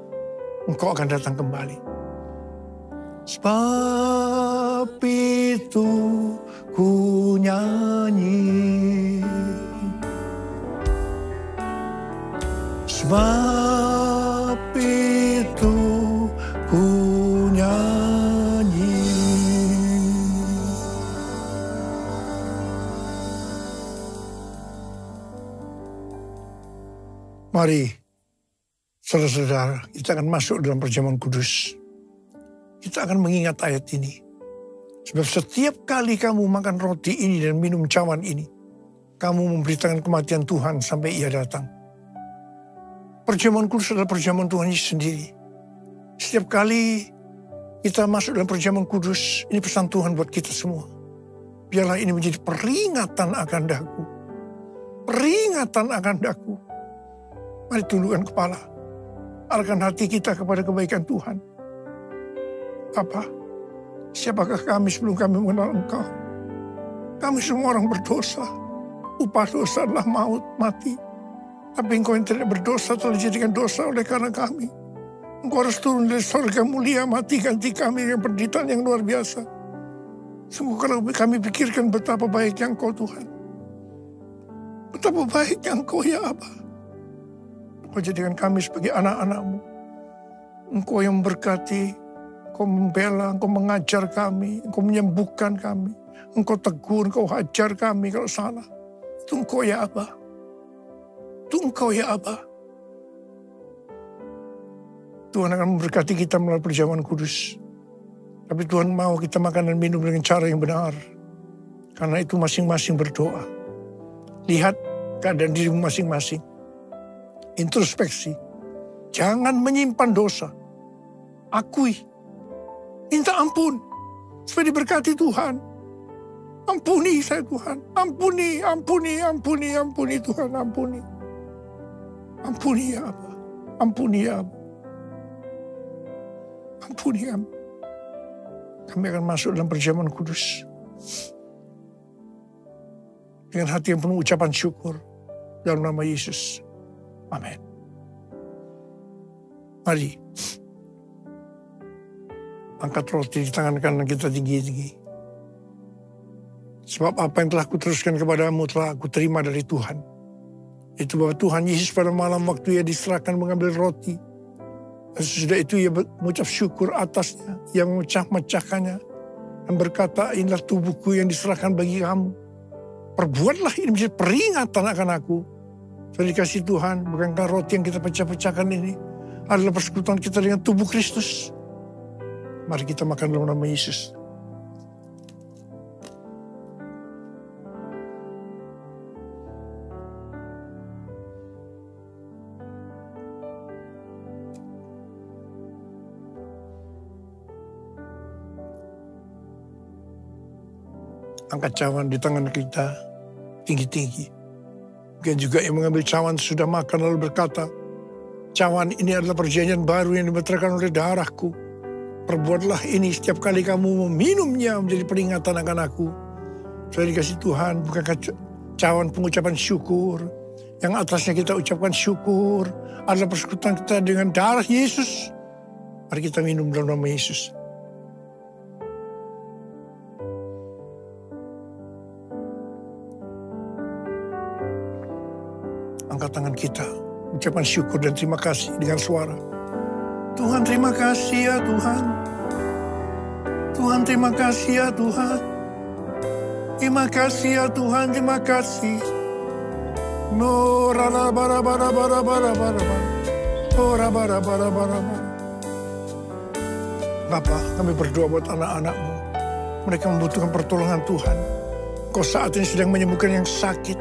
Engkau akan datang kembali. Sebab itu ku nyanyi, sebab itu ku nyanyi. Mari, saudara-saudara, kita akan masuk dalam perjamuan kudus. Kita akan mengingat ayat ini. Sebab setiap kali kamu makan roti ini dan minum cawan ini, kamu memberitakan kematian Tuhan sampai Ia datang. Perjamuan kudus adalah perjamuan Tuhan Yesus sendiri. Setiap kali kita masuk dalam perjamuan kudus, ini pesan Tuhan buat kita semua. Biarlah ini menjadi peringatan akan daku. Peringatan akan daku. Mari tundukkan kepala. Arahkan hati kita kepada kebaikan Tuhan. Bapa, siapakah kami sebelum kami mengenal Engkau? Kami semua orang berdosa. Upah dosa adalah maut, mati. Tapi Engkau yang tidak berdosa telah dijadikan dosa oleh karena kami. Engkau harus turun dari surga mulia, mati ganti kami dengan penderitaan yang luar biasa. Sungguh kalau kami pikirkan betapa baiknya Engkau Tuhan. Betapa baiknya Engkau ya Abba. Engkau jadikan kami sebagai anak-anak-Mu. Engkau yang memberkati, Engkau membela, Engkau mengajar kami, Engkau menyembuhkan kami. Engkau tegur, Engkau hajar kami kalau salah. Itu Engkau ya Abba. Itu Engkau ya Abba. Tuhan akan memberkati kita melalui perjamuan kudus. Tapi Tuhan mau kita makan dan minum dengan cara yang benar. Karena itu masing-masing berdoa. Lihat keadaan dirimu masing-masing. Introspeksi. Jangan menyimpan dosa. Akui. Minta ampun. Supaya diberkati Tuhan. Ampuni saya Tuhan. Ampuni Tuhan. Ampuni. Ampuni ya Abba. Ampuni ya Abba. Ampuni ya Abba. Kami akan masuk dalam perjamuan kudus. Dengan hati yang penuh ucapan syukur. Dalam nama Yesus. Amin. Mari. Angkat roti di tangan kanan kita tinggi-tinggi. Sebab apa yang telah kuteruskan kepadamu telah aku terima dari Tuhan. Itu bahwa Tuhan Yesus pada malam waktu Ia diserahkan mengambil roti. Dan sesudah itu Ia mengucap syukur atasnya. Ia memecah-mecahkannya. Dan berkata, inilah tubuhku yang diserahkan bagi kamu. Perbuatlah ini menjadi peringatan akan aku. Sudah dikasih Tuhan, bukankah roti yang kita pecah-pecahkan ini adalah persekutuan kita dengan tubuh Kristus. Mari kita makan dalam nama Yesus. Angkat cawan di tangan kita tinggi-tinggi. Mungkin juga yang mengambil cawan sudah makan lalu berkata, cawan ini adalah perjanjian baru yang dimeteraikan oleh darahku. Perbuatlah ini setiap kali kamu meminumnya menjadi peringatan akan aku. Sudah dikasih Tuhan, bukankah cawan pengucapan syukur. Yang atasnya kita ucapkan syukur adalah persekutuan kita dengan darah Yesus. Mari kita minum dalam nama Yesus. Angkat tangan kita, ucapan syukur dan terima kasih dengan suara. Tuhan terima kasih ya Tuhan. Tuhan terima kasih ya Tuhan. Terima kasih ya Tuhan, terima kasih. No, rara bara bara bara bara bara bara. Oh, raba. Bapa, kami berdoa buat anak-anak-Mu. Mereka membutuhkan pertolongan Tuhan. Kau saat ini sedang menyembuhkan yang sakit,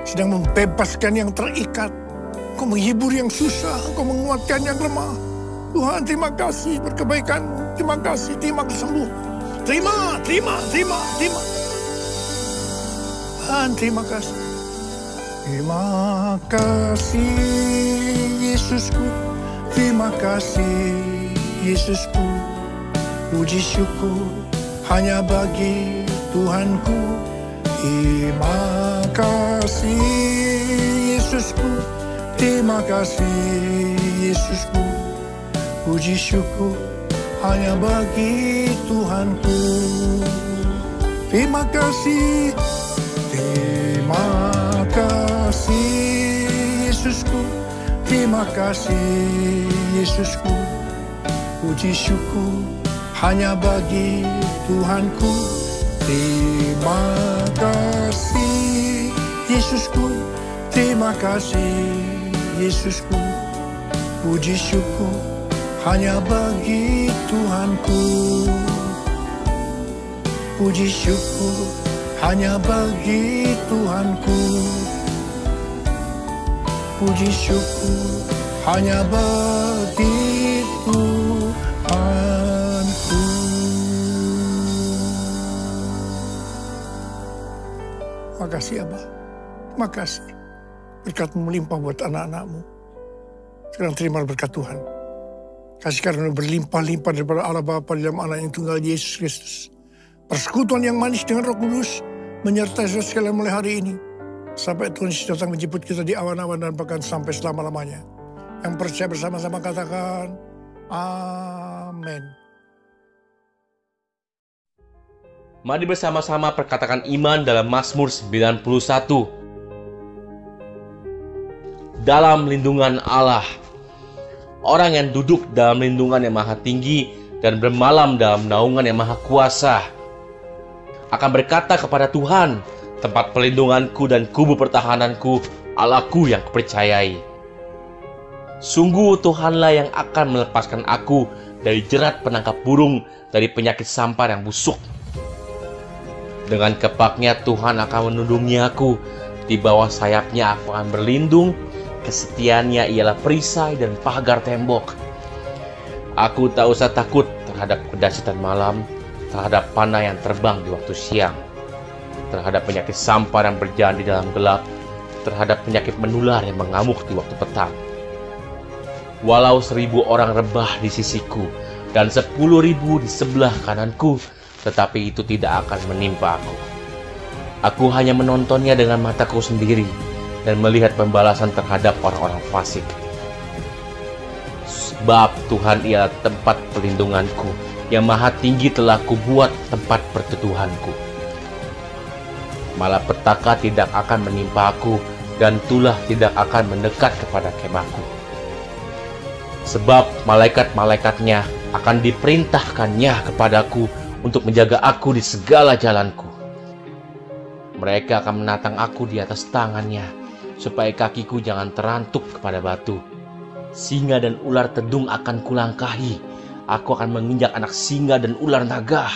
sedang membebaskan yang terikat. Kau menghibur yang susah, Kau menguatkan yang lemah. Tuhan, terima kasih berkebaikan-Mu. Terima kasih, terima kesembuhan. Terima. Tuhan, terima kasih. Terima kasih, Yesusku. Terima kasih, Yesusku. Puji syukur hanya bagi Tuhanku. Terima kasih, Yesusku. Terima kasih, Yesusku. Puji syukur hanya bagi Tuhanku. Terima kasih. Terima kasih, Yesusku. Terima kasih, Yesusku. Puji syukur hanya bagi Tuhanku. Terima kasih, Yesusku. Terima kasih, Yesusku. Puji syukur hanya bagi Tuhanku. Puji syukur hanya bagi Tuhanku. Puji syukur hanya bagi Tuhanku. Makasih Abah, makasih. Berkat-Mu melimpah buat anak-anak-Mu. Sekarang terima berkat Tuhan. Kasih karunia berlimpah-limpah daripada Allah Bapa di dalam Anak yang tunggal Yesus Kristus. Persekutuan yang manis dengan Roh Kudus menyertai saudara sekalian mulai hari ini. Sampai Tuhan Yesus datang menjemput kita di awan-awan dan bahkan sampai selama-lamanya. Yang percaya bersama-sama katakan, amin. Mari bersama-sama perkatakan iman dalam Mazmur 91. Dalam lindungan Allah. Orang yang duduk dalam lindungan yang maha tinggi dan bermalam dalam naungan yang maha kuasa akan berkata kepada Tuhan, tempat pelindunganku dan kubu pertahananku, Allahku yang kupercayai. Sungguh Tuhanlah yang akan melepaskan aku dari jerat penangkap burung, dari penyakit sampar yang busuk. Dengan kepaknya Tuhan akan menundungi aku, di bawah sayapnya aku akan berlindung. Kesetiaannya ialah perisai dan pagar tembok. Aku tak usah takut terhadap kedahsyatan malam, terhadap panah yang terbang di waktu siang, terhadap penyakit sampar yang berjalan di dalam gelap, terhadap penyakit menular yang mengamuk di waktu petang. Walau 1000 orang rebah di sisiku dan 10.000 di sebelah kananku, tetapi itu tidak akan menimpa aku. Aku hanya menontonnya dengan mataku sendiri dan melihat pembalasan terhadap orang-orang fasik. Sebab Tuhan ialah tempat pelindunganku, yang maha tinggi telah kubuat tempat perteduhanku. Malapetaka tidak akan menimpa aku, dan tulah tidak akan mendekat kepada kemahku. Sebab malaikat-malaikatnya akan diperintahkannya kepadaku untuk menjaga aku di segala jalanku. Mereka akan menatang aku di atas tangannya, supaya kakiku jangan terantuk kepada batu. Singa dan ular tedung akan kulangkahi. Aku akan menginjak anak singa dan ular naga.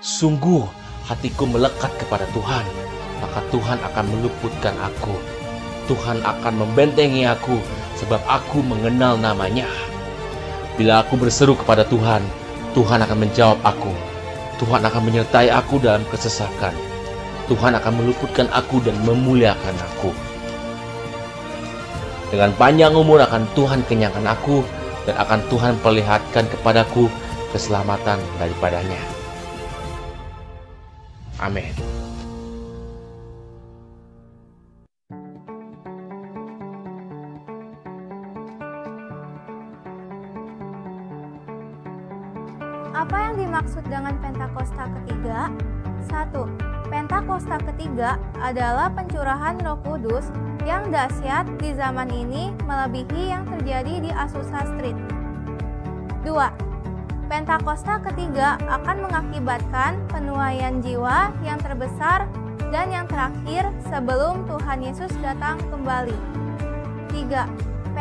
Sungguh hatiku melekat kepada Tuhan, maka Tuhan akan meluputkan aku. Tuhan akan membentengi aku, sebab aku mengenal namanya. Bila aku berseru kepada Tuhan, Tuhan akan menjawab aku. Tuhan akan menyertai aku dalam kesesakan. Tuhan akan meluputkan aku dan memuliakan aku. Dengan panjang umur akan Tuhan kenyangkan aku, dan akan Tuhan perlihatkan kepadaku keselamatan daripadanya. Amin. Apa yang dimaksud dengan Pentakosta ketiga? 1. Pentakosta ketiga adalah pencurahan Roh Kudus yang dahsyat di zaman ini melebihi yang terjadi di Azusa Street. 2. Pentakosta ketiga akan mengakibatkan penuaian jiwa yang terbesar dan yang terakhir sebelum Tuhan Yesus datang kembali. 3.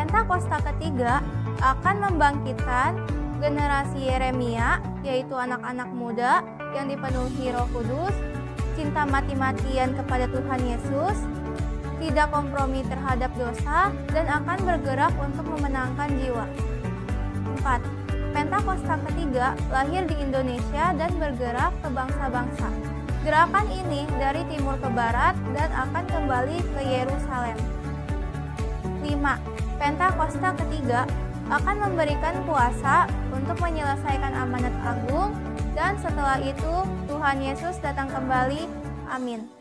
Pentakosta ketiga akan membangkitkan generasi Yeremia, yaitu anak-anak muda yang dipenuhi Roh Kudus, cinta mati-matian kepada Tuhan Yesus, tidak kompromi terhadap dosa, dan akan bergerak untuk memenangkan jiwa. 4. Pentakosta ketiga lahir di Indonesia dan bergerak ke bangsa-bangsa. Gerakan ini dari timur ke barat dan akan kembali ke Yerusalem. 5. Pentakosta ketiga akan memberikan kuasa untuk menyelesaikan amanat agung, dan setelah itu Tuhan Yesus datang kembali. Amin.